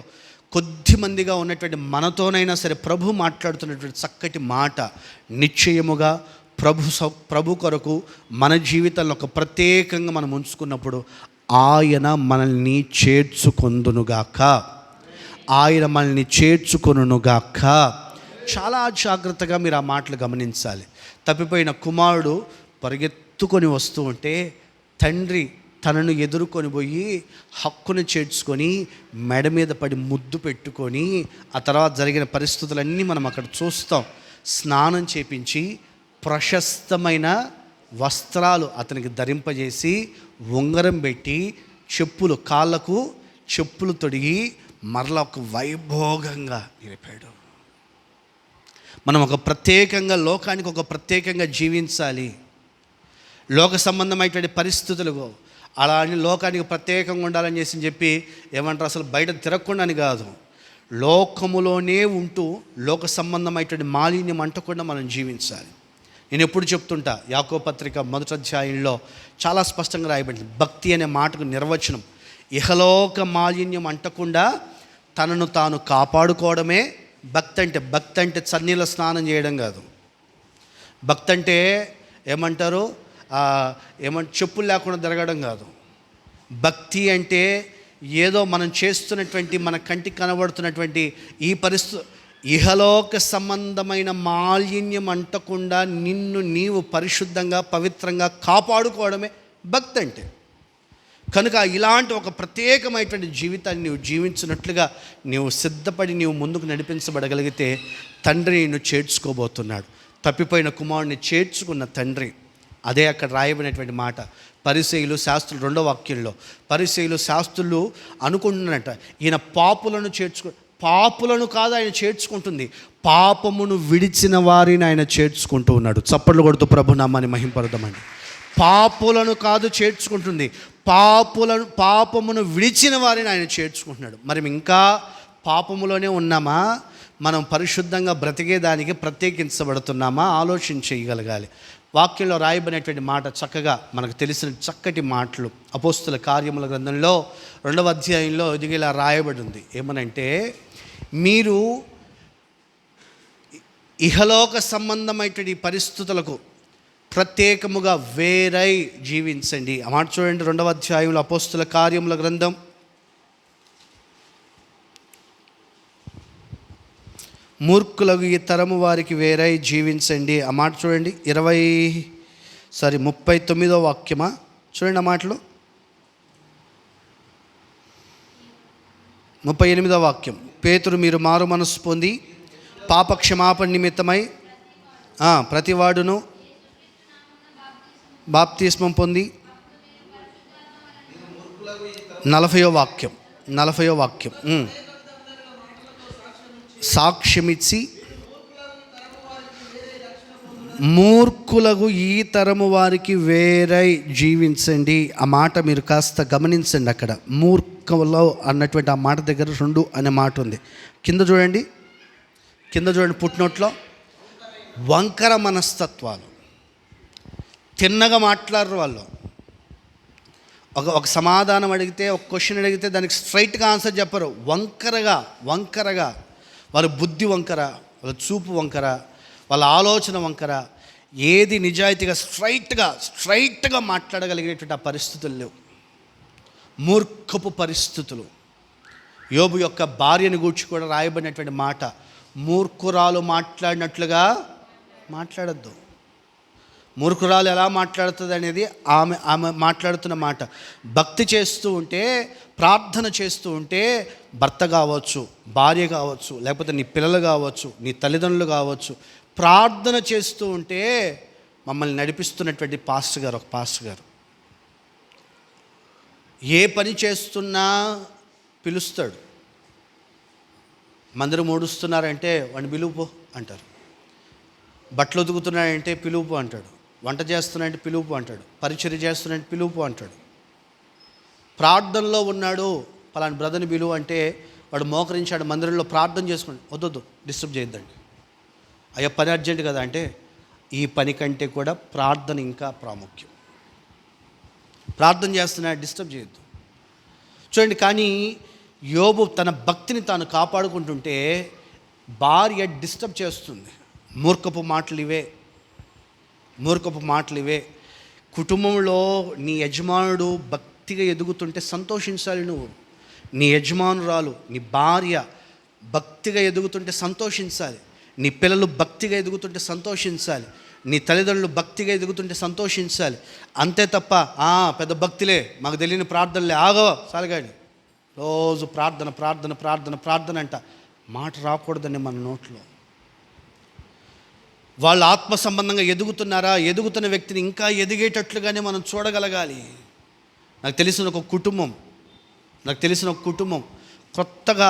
కొద్దిమందిగా ఉన్నటువంటి మనతోనైనా సరే ప్రభు మాట్లాడుతున్నటువంటి చక్కటి మాట నిశ్చయముగా ప్రభు కొరకు మన జీవితంలో ఒక ప్రత్యేకంగా మనం ఉంచుకున్నప్పుడు ఆయన మనల్ని చేర్చుకొనుగాక. చాలా జాగ్రత్తగా మీరు ఆ మాటలు గమనించాలి. తప్పిపోయిన కుమారుడు పరిగెత్తుకొని వస్తూ ఉంటే తండ్రి తనను ఎదుర్కొని పోయి హక్కును చేర్చుకొని మెడ మీద పడి ముద్దు పెట్టుకొని, ఆ తర్వాత జరిగిన పరిస్థితులన్నీ మనం అక్కడ చూస్తాం. స్నానం చేపించి ప్రశస్తమైన వస్త్రాలు అతనికి ధరింపజేసి ఉంగరం పెట్టి కాళ్ళకు చెప్పులు తొడిగి మరలా ఒక వైభోగంగా నిలిపాడు. మనం ఒక ప్రత్యేకంగా లోకానికి ఒక ప్రత్యేకంగా జీవించాలి. లోక సంబంధమైనటువంటి పరిస్థితులు అలా అని లోకానికి ప్రత్యేకంగా ఉండాలని చెప్పి ఏమంటారు, అసలు బయట తిరగకుండా అని కాదు, లోకములోనే ఉంటూ లోక సంబంధమైనటువంటి మాలిన్యం అంటకుండా మనం జీవించాలి. నేను ఎప్పుడు చెప్తుంటా, యాకోబు పత్రిక 1వ అధ్యాయంలో చాలా స్పష్టంగా రాయబడింది. భక్తి అనే మాటకు నిర్వచనం ఇహలోక మాలిన్యం అంటకుండా తనను తాను కాపాడుకోవడమే భక్తి అంటే. భక్తి అంటే చన్నీళ్ళ స్నానం చేయడం కాదు. భక్తి అంటే ఏమంటారు, చెప్పులు లేకుండా తిరగడం కాదు. భక్తి అంటే ఏదో మనం చేస్తున్నటువంటి, మన కంటికి కనబడుతున్నటువంటి ఈ పరిస్థితి ఇహలోక సంబంధమైన మాలిన్యం అంటకుండా నిన్ను నీవు పరిశుద్ధంగా పవిత్రంగా కాపాడుకోవడమే భక్తి అంటే. కనుక ఇలాంటి ఒక ప్రత్యేకమైనటువంటి జీవితాన్ని నీవు జీవించినట్లుగా నీవు సిద్ధపడి నీవు ముందుకు నడిపించబడగలిగితే తండ్రి నిన్ను చేర్చుకోబోతున్నాడు. తప్పిపోయిన కుమారుడిని చేర్చుకున్న తండ్రి. అదే అక్కడ రాయబడినటువంటి మాట. పరిసయ్యులు శాస్త్రులు 2వ వాక్యంలో పరిసయ్యులు శాస్త్రులు అనుకుంటున్నారట, ఈయన పాపులను కాదు ఆయన చేర్చుకుంటుంది, పాపమును విడిచిన వారిని ఆయన చేర్చుకుంటూ ఉన్నాడు. చప్పట్లు కొడుతూ ప్రభు నామాన్ని మహింపరుద్దామండి. పాపులను కాదు చేర్చుకుంటుంది, పాపమును విడిచిన వారిని ఆయన చేర్చుకుంటున్నాడు. మరి ఇంకా పాపములోనే ఉన్నామా? మనం పరిశుద్ధంగా బ్రతికేదానికి ప్రత్యేకించబడుతున్నామా? ఆలోచన చేయగలగాలి. వాక్యంలో రాయబడినటువంటి మాట చక్కగా మనకు తెలిసిన చక్కటి మాటలు అపోస్తుల కార్యముల గ్రంథంలో 2వ అధ్యాయంలో ఇలా రాయబడి ఉంది. ఏమనంటే, మీరు ఇహలోక సంబంధమైనటువంటి పరిస్థితులకు ప్రత్యేకముగా వేరై జీవించండి. ఆ మాట చూడండి, 2వ అధ్యాయంలో అపోస్తుల కార్యముల గ్రంథం 'మూర్ఖులకు ఈ తరము వారికి వేరై జీవించండి'. ఆ మాట చూడండి, 39వ వాక్యమా చూడండి. ఆ మాటలో 38వ వాక్యం. పేతురు, మీరు మారు మనసు పొంది పాప క్షమాపణ నిమిత్తమై ప్రతివాడును బాప్తిస్మం పొంది 40వ వాక్యం సాక్ష్యమిచ్చి మూర్ఖులకు ఈ తరము వారికి వేరై జీవించండి. ఆ మాట మీరు కాస్త గమనించండి. అక్కడ మూర్ఖులో అన్నటువంటి ఆ మాట దగ్గర 2 అనే మాట ఉంది. కింద చూడండి పుట్టినోట్లో వంకర మనస్తత్వాలు, తిన్నగా మాట్లాడరు వాళ్ళు. ఒక సమాధానం అడిగితే, ఒక క్వశ్చన్ అడిగితే దానికి స్ట్రైట్గా ఆన్సర్ చెప్పరు. వంకరగా వాళ్ళ బుద్ధి వంకర, వాళ్ళ చూపు వంకర, వాళ్ళ ఆలోచన వంకర. ఏది నిజాయితీగా స్ట్రైట్గా మాట్లాడగలిగేటువంటి ఆ పరిస్థితులు లేవు. మూర్ఖపు పరిస్థితులు. యోబు యొక్క భార్యను గూర్చి కూడా రాయబడినటువంటి మాట, మూర్ఖురాలు మాట్లాడినట్లుగా మాట్లాడద్దు. మూర్ఖురాలు ఎలా మాట్లాడుతుంది అనేది ఆమె మాట్లాడుతున్న మాట. భక్తి చేస్తూ ఉంటే, ప్రార్థన చేస్తూ ఉంటే, భర్త కావచ్చు, భార్య కావచ్చు, లేకపోతే నీ పిల్లలు కావచ్చు, నీ తల్లిదండ్రులు కావచ్చు, ప్రార్థన చేస్తూ ఉంటే మమ్మల్ని నడిపిస్తున్నటువంటి ఒక పాస్టర్ గారు ఏ పని చేస్తున్నా పిలుస్తాడు. మందిరం ఊడుస్తున్నారంటే వాడిని పిలుపు అంటారు. బట్టలు ఉతుకుతున్నాడంటే పిలుపు అంటాడు. వంట చేస్తున్నాడంటే పిలుపు అంటాడు. పరిచర్య చేస్తున్నాడంటే పిలుపు అంటాడు. ప్రార్థనలో ఉన్నాడు, పలాని బ్రదర్ని పిలువు అంటే వాడు మోకరించాడు, మందిరంలో ప్రార్థన చేసుకోండి, వద్దు డిస్టర్బ్ చేయొద్దండి. అయ్యా పని అర్జెంట్ కదా అంటే, ఈ పని కంటే కూడా ప్రార్థన ఇంకా ప్రాముఖ్యం. ప్రార్థన చేస్తున్నాడు, డిస్టర్బ్ చేయొద్దు. చూడండి, కానీ యోబు తన భక్తిని తాను కాపాడుకుంటుంటే భార్య డిస్టర్బ్ చేస్తుంది. మూర్ఖపు మాటలు ఇవే. కుటుంబంలో నీ యజమానుడు భక్తిగా ఎదుగుతుంటే సంతోషించాలి. నువ్వు నీ యజమానురాలు, నీ భార్య భక్తిగా ఎదుగుతుంటే సంతోషించాలి. నీ పిల్లలు భక్తిగా ఎదుగుతుంటే సంతోషించాలి. నీ తల్లిదండ్రులు భక్తిగా ఎదుగుతుంటే సంతోషించాలి. అంతే తప్ప పెద్ద భక్తిలే, మాకు తెలియని ప్రార్థనలే, సాలగాడి రోజు ప్రార్థన అంట. మాట రాకూడదండి మన నోట్లో. వాళ్ళు ఆత్మ సంబంధంగా ఎదుగుతున్నారా? ఎదుగుతున్న వ్యక్తిని ఇంకా ఎదిగేటట్లుగానే మనం చూడగలగాలి. నాకు తెలిసిన ఒక కుటుంబం కొత్తగా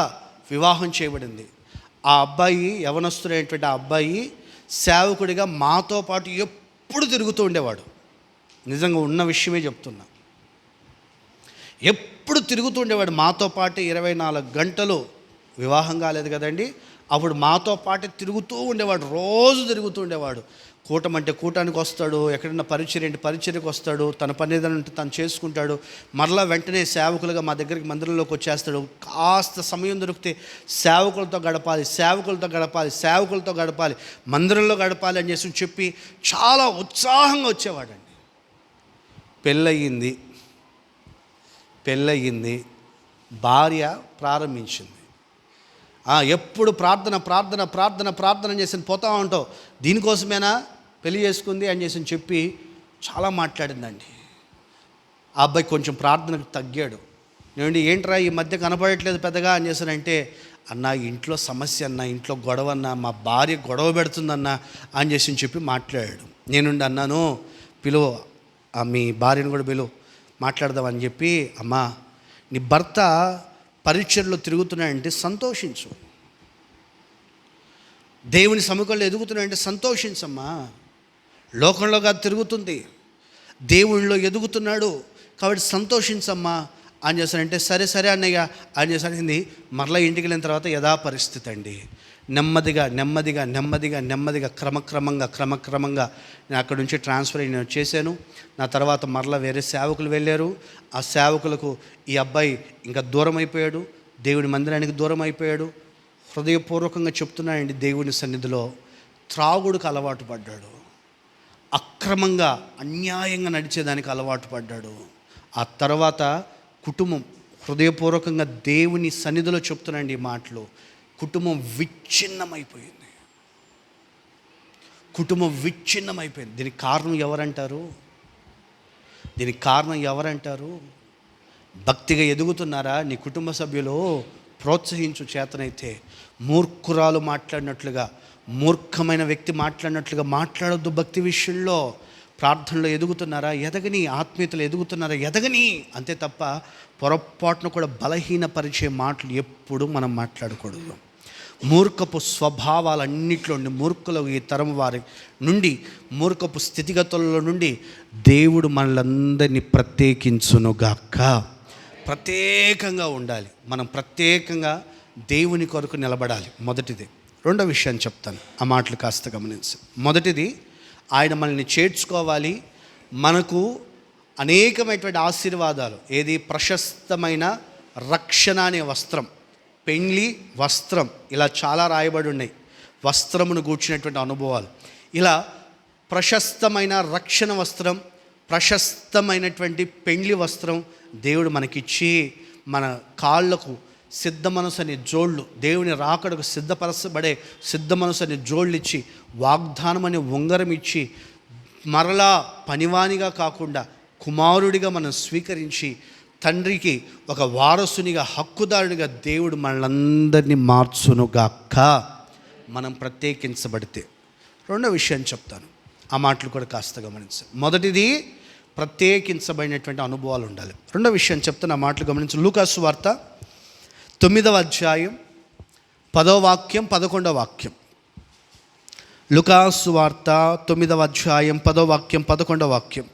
వివాహం చేయబడింది. ఆ అబ్బాయి, యవనస్తుడైనటువంటి ఆ అబ్బాయి సేవకుడిగా మాతో పాటు ఎప్పుడు తిరుగుతూ ఉండేవాడు. నిజంగా ఉన్న విషయమే చెప్తున్నా. ఎప్పుడు తిరుగుతూ ఉండేవాడు మాతో పాటు 24 గంటలు వివాహం కాలేదు కదండి. అప్పుడు మాతో పాటు తిరుగుతూ ఉండేవాడు, రోజు తిరుగుతూ ఉండేవాడు. కూటం అంటే కూటానికి వస్తాడు, ఎక్కడన్నా పరిచర్య అంటే పరిచర్యకు వస్తాడు, తన పని ఏదైనా ఉంటే తను చేసుకుంటాడు. మరలా వెంటనే సేవకులుగా మా దగ్గరికి మందిరంలోకి వచ్చేస్తాడు. కాస్త సమయం దొరికితే సేవకులతో గడపాలి, మందిరంలో గడపాలి అని చెప్పి చాలా ఉత్సాహంగా వచ్చేవాడండి. పెళ్ళయింది, భార్య ప్రారంభించింది. ఎప్పుడు ప్రార్థన చేసి పోతా ఉంటావు, దీనికోసమేనా పెళ్లి చేసుకుంది అని చెప్పి చాలా మాట్లాడిందండి. ఆ అబ్బాయి కొంచెం ప్రార్థనకు తగ్గాడు. ఏమండి ఏంట్రా ఈ మధ్య కనపడట్లేదు పెద్దగా అని చేశానంటే, అన్న ఇంట్లో సమస్య అన్న, ఇంట్లో గొడవ అన్న, మా భార్య గొడవ పెడుతుందన్న అని చెప్పి మాట్లాడాడు. నేనుండి అన్నాను, పిలువ మీ భార్యను కూడా పిలువ మాట్లాడదామని చెప్పి, అమ్మా నీ భర్త పరిచర్లో తిరుగుతున్నాయంటే సంతోషించు, దేవుని సముఖంలో ఎదుగుతున్నాయంటే సంతోషించమ్మా. లోకంలో కాదు తిరుగుతుంది, దేవునిలో ఎదుగుతున్నాడు కాబట్టి సంతోషించమ్మా అని చేశానంటే, సరే అన్నయ్య అని చేశానండి. మరలా ఇంటికి వెళ్ళిన తర్వాత యథా పరిస్థితి అండి. నెమ్మదిగా క్రమక్రమంగా నేను అక్కడి నుంచి ట్రాన్స్ఫర్ అయ్యి నేను చేశాను. నా తర్వాత మరలా వేరే సేవకులు వెళ్ళారు. ఆ సేవకులకు ఈ అబ్బాయి ఇంకా దూరం అయిపోయాడు, దేవుని మందిరానికి దూరం అయిపోయాడు. హృదయపూర్వకంగా చెప్తున్నానండి, దేవుని సన్నిధిలో త్రాగుడికి అలవాటు పడ్డాడు, అక్రమంగా అన్యాయంగా నడిచేదానికి అలవాటు పడ్డాడు. ఆ తర్వాత కుటుంబం, హృదయపూర్వకంగా దేవుని సన్నిధిలో చెప్తున్నాండి ఈ మాటలు, కుటుంబం విచ్ఛిన్నమైపోయింది. దీనికి కారణం ఎవరంటారు? భక్తిగా ఎదుగుతున్నారా? నీ కుటుంబ సభ్యులు ప్రోత్సహించు చేతనైతే. మూర్ఖురాలు మాట్లాడినట్లుగా, మూర్ఖమైన వ్యక్తి మాట్లాడినట్లుగా మాట్లాడొద్దు. భక్తి విషయంలో, ప్రార్థనలో ఎదుగుతున్నారా? ఎదగని. ఆత్మీయతలు ఎదుగుతున్నారా? ఎదగని. అంతే తప్ప పొరపాటును కూడా బలహీనపరిచే మాటలు ఎప్పుడు మనం మాట్లాడకూడదు. మూర్ఖపు స్వభావాలన్నింటిలో నుండి, మూర్ఖుల ఈ తరం వారి నుండి, మూర్ఖపు స్థితిగతుల్లో నుండి దేవుడు మనలందరినీ ప్రత్యేకించునుగాక. ప్రత్యేకంగా ఉండాలి, మనం ప్రత్యేకంగా దేవుని కొరకు నిలబడాలి. మొదటిది. రెండో విషయాన్ని చెప్తాను, ఆ మాటలు కాస్త గమనించి. మొదటిది, ఆయన మనల్ని చేర్చుకోవాలి. మనకు అనేకమైనటువంటి ఆశీర్వాదాలు, ఏది ప్రశస్తమైన రక్షణ అనే వస్త్రం, పెండ్లి వస్త్రం, ఇలా చాలా రాయబడి ఉన్నాయి. వస్త్రమును గూర్చినటువంటి అనుభవాలు, ఇలా ప్రశస్తమైన రక్షణ వస్త్రం, ప్రశస్తమైనటువంటి పెండ్లి వస్త్రం దేవుడు మనకిచ్చి, మన కాళ్ళకు సిద్ధ మనసు అనే జోళ్ళు, దేవుని రాకడకు సిద్ధపరచబడే సిద్ధ మనసు అనే జోళ్ళు ఇచ్చి, వాగ్దానం అనే ఉంగరం ఇచ్చి, మరలా పనివానిగా కాకుండా కుమారుడిగా మనం స్వీకరించి తండ్రికి ఒక వారసునిగా, హక్కుదారునిగా దేవుడు మనలందరినీ మార్చునుగాక. మనం ప్రత్యేకించబడితే. రెండో విషయం చెప్తాను, ఆ మాటలు కూడా కాస్త గమనించాలి. మొదటిది, ప్రత్యేకించబడినటువంటి అనుభవాలు ఉండాలి. రెండో విషయం చెప్తాను, ఆ మాటలు గమనించి. లూకా సువార్త 9వ అధ్యాయం 10వ వాక్యం 11వ వాక్యం. లూకా సువార్త 9వ అధ్యాయం 10వ వాక్యం 11వ వాక్యం.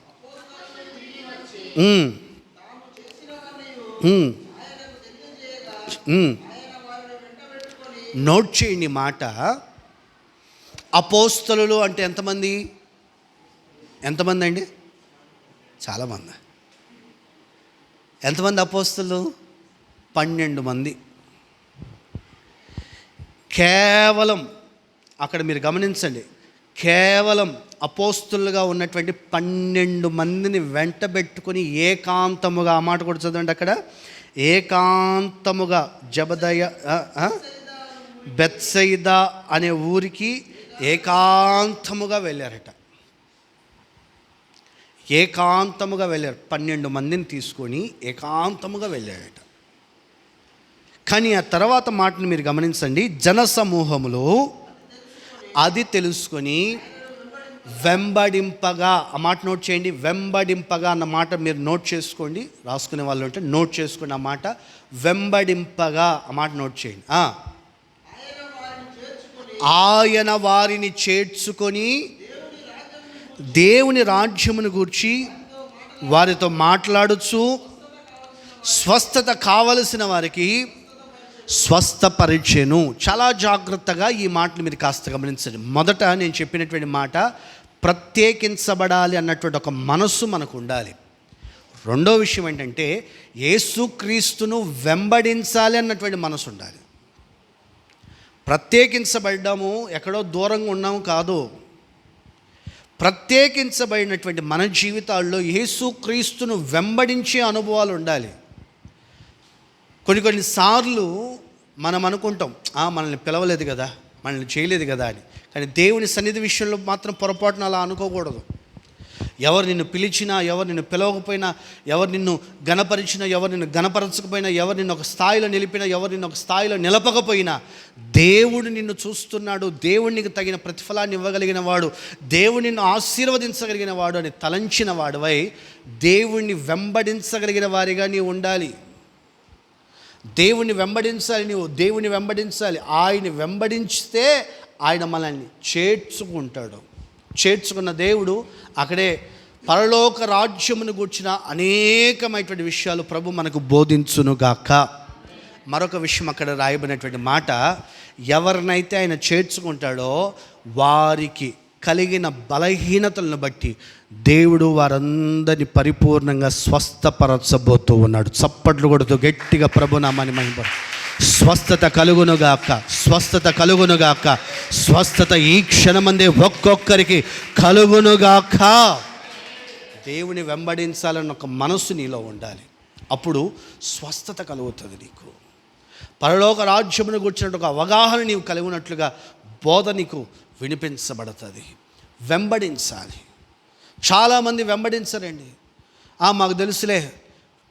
నోట్ చేయండి మాట. అపోస్తలులు అంటే ఎంతమంది అండి? చాలామంది. ఎంతమంది అపోస్తలు? 12 మంది. కేవలం అక్కడ మీరు గమనించండి, కేవలం అపోస్తలుగా ఉన్నటువంటి 12 మందిని వెంటబెట్టుకొని ఏకాంతముగా, ఆ మాట కూడా చదవండి అక్కడ, ఏకాంతముగా బెత్సయిదా అనే ఊరికి ఏకాంతముగా వెళ్ళారట. 12 మందిని తీసుకొని ఏకాంతముగా వెళ్ళారట. కానీ ఆ తర్వాత మాటను మీరు గమనించండి, జనసమూహములో అది తెలుసుకొని వెంబడింపగా, ఆ మాట నోట్ చేయండి. వెంబడింపగా అన్న మాట మీరు నోట్ చేసుకోండి, రాసుకునే వాళ్ళు ఉంటే నోట్ చేసుకోండి. ఆ మాట వెంబడింపగా, ఆ మాట నోట్ చేయండి. ఆయన వారిని చేర్చుకొని దేవుని రాజ్యమును గూర్చి వారితో మాట్లాడుచు, స్వస్థత కావలసిన వారికి స్వస్థపరిచెను. చాలా జాగ్రత్తగా ఈ మాటలు మీరు కాస్త గమనించండి. మొదట నేను చెప్పినటువంటి మాట, ప్రత్యేకించబడాలి అన్నటువంటి ఒక మనస్సు మనకు ఉండాలి. రెండో విషయం ఏంటంటే యేసుక్రీస్తును వెంబడించాలి అన్నటువంటి మనసు ఉండాలి. ప్రత్యేకించబడ్డాము, ఎక్కడో దూరంగా ఉన్నాము కాదు. ప్రత్యేకించబడినటువంటి మన జీవితాల్లో యేసుక్రీస్తును వెంబడించే అనుభవాలు ఉండాలి. కొన్నిసార్లు మనం అనుకుంటాం, మనల్ని పిలవలేదు కదా, మనల్ని చేయలేదు కదా అని. కానీ దేవుని సన్నిధి విషయంలో మాత్రం పొరపాటున అలా అనుకోకూడదు. ఎవరు నిన్ను పిలిచినా, ఎవరు నిన్ను పిలవకపోయినా, ఎవరు నిన్ను గణపరిచినా, ఎవరు నిన్ను గణపరచకపోయినా, ఎవరు నిన్ను ఒక స్థాయిలో నిలిపినా, ఎవరు నిన్ను ఒక స్థాయిలో నిలపకపోయినా, దేవుడు నిన్ను చూస్తున్నాడు, దేవునికి తగిన ప్రతిఫలాన్ని ఇవ్వగలిగిన వాడు, దేవుడు నిన్ను ఆశీర్వదించగలిగిన వాడు అని తలంచిన వాడివై దేవుణ్ణి వెంబడించగలిగిన వారిగా నీవు ఉండాలి. దేవుణ్ణి వెంబడించాలి, నీవు దేవుని వెంబడించాలి. ఆయన్ని వెంబడించితే ఆయన మనల్ని చేర్చుకుంటాడు. చేర్చుకున్న దేవుడు అక్కడే పరలోక రాజ్యమును గూర్చిన అనేకమైనటువంటి విషయాలు ప్రభు మనకు బోధించునుగాక. మరొక విషయం అక్కడ రాయబడినటువంటి మాట, ఎవరినైతే ఆయన చేర్చుకుంటాడో వారికి కలిగిన బలహీనతలను బట్టి దేవుడు వారందరినీ పరిపూర్ణంగా స్వస్థపరచబోతూ ఉన్నాడు. చప్పట్లు కొడుతూ గట్టిగా ప్రభునామాన్ని మహిమ. స్వస్థత కలుగునుగాక, స్వస్థత కలుగునుగాక, స్వస్థత ఈ క్షణమందే ఒక్కొక్కరికి కలుగునుగాక. దేవుని వెంబడించాలన్న ఒక మనస్సు నీలో ఉండాలి. అప్పుడు స్వస్థత కలుగుతుంది నీకు. పరలోక రాజ్యమును గురించిన ఒక అవగాహన నీవు కలిగినట్లుగా బోధ నీకు వినిపించబడుతుంది. వెంబడించాలి. చాలామంది వెంబడించరండి. మాకు తెలుసులే,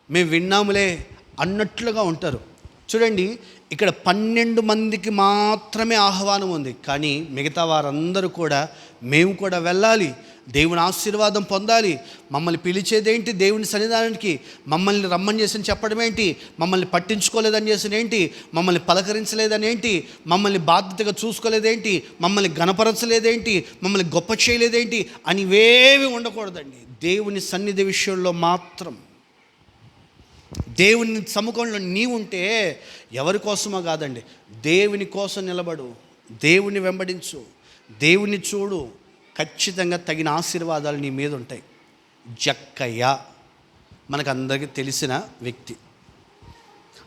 మేము విన్నాములే అన్నట్లుగా ఉంటారు. చూడండి, ఇక్కడ 12 మందికి మాత్రమే ఆహ్వానం ఉంది. కానీ మిగతా వారందరూ కూడా మేము కూడా వెళ్ళాలి, దేవుని ఆశీర్వాదం పొందాలి, మమ్మల్ని పిలిచేదేంటి దేవుని సన్నిధానానికి, మమ్మల్ని రమ్మని చేసి చెప్పడం ఏంటి, మమ్మల్ని పట్టించుకోలేదని చేసిన ఏంటి, మమ్మల్ని పలకరించలేదని ఏంటి, మమ్మల్ని బాధ్యతగా చూసుకోలేదేంటి, మమ్మల్ని గణపరచలేదేంటి, మమ్మల్ని గొప్ప చేయలేదేంటి అని ఇవేవి ఉండకూడదండి. దేవుని సన్నిధి విషయంలో మాత్రం, దేవుని సముఖంలో నీవుంటే ఎవరి కోసమో కాదండి, దేవుని కోసం నిలబడు, దేవుని వెంబడించు, దేవుని చూడు, ఖచ్చితంగా తగిన ఆశీర్వాదాలు నీ మీద ఉంటాయి. జక్కయ్య మనకందరికీ తెలిసిన వ్యక్తి.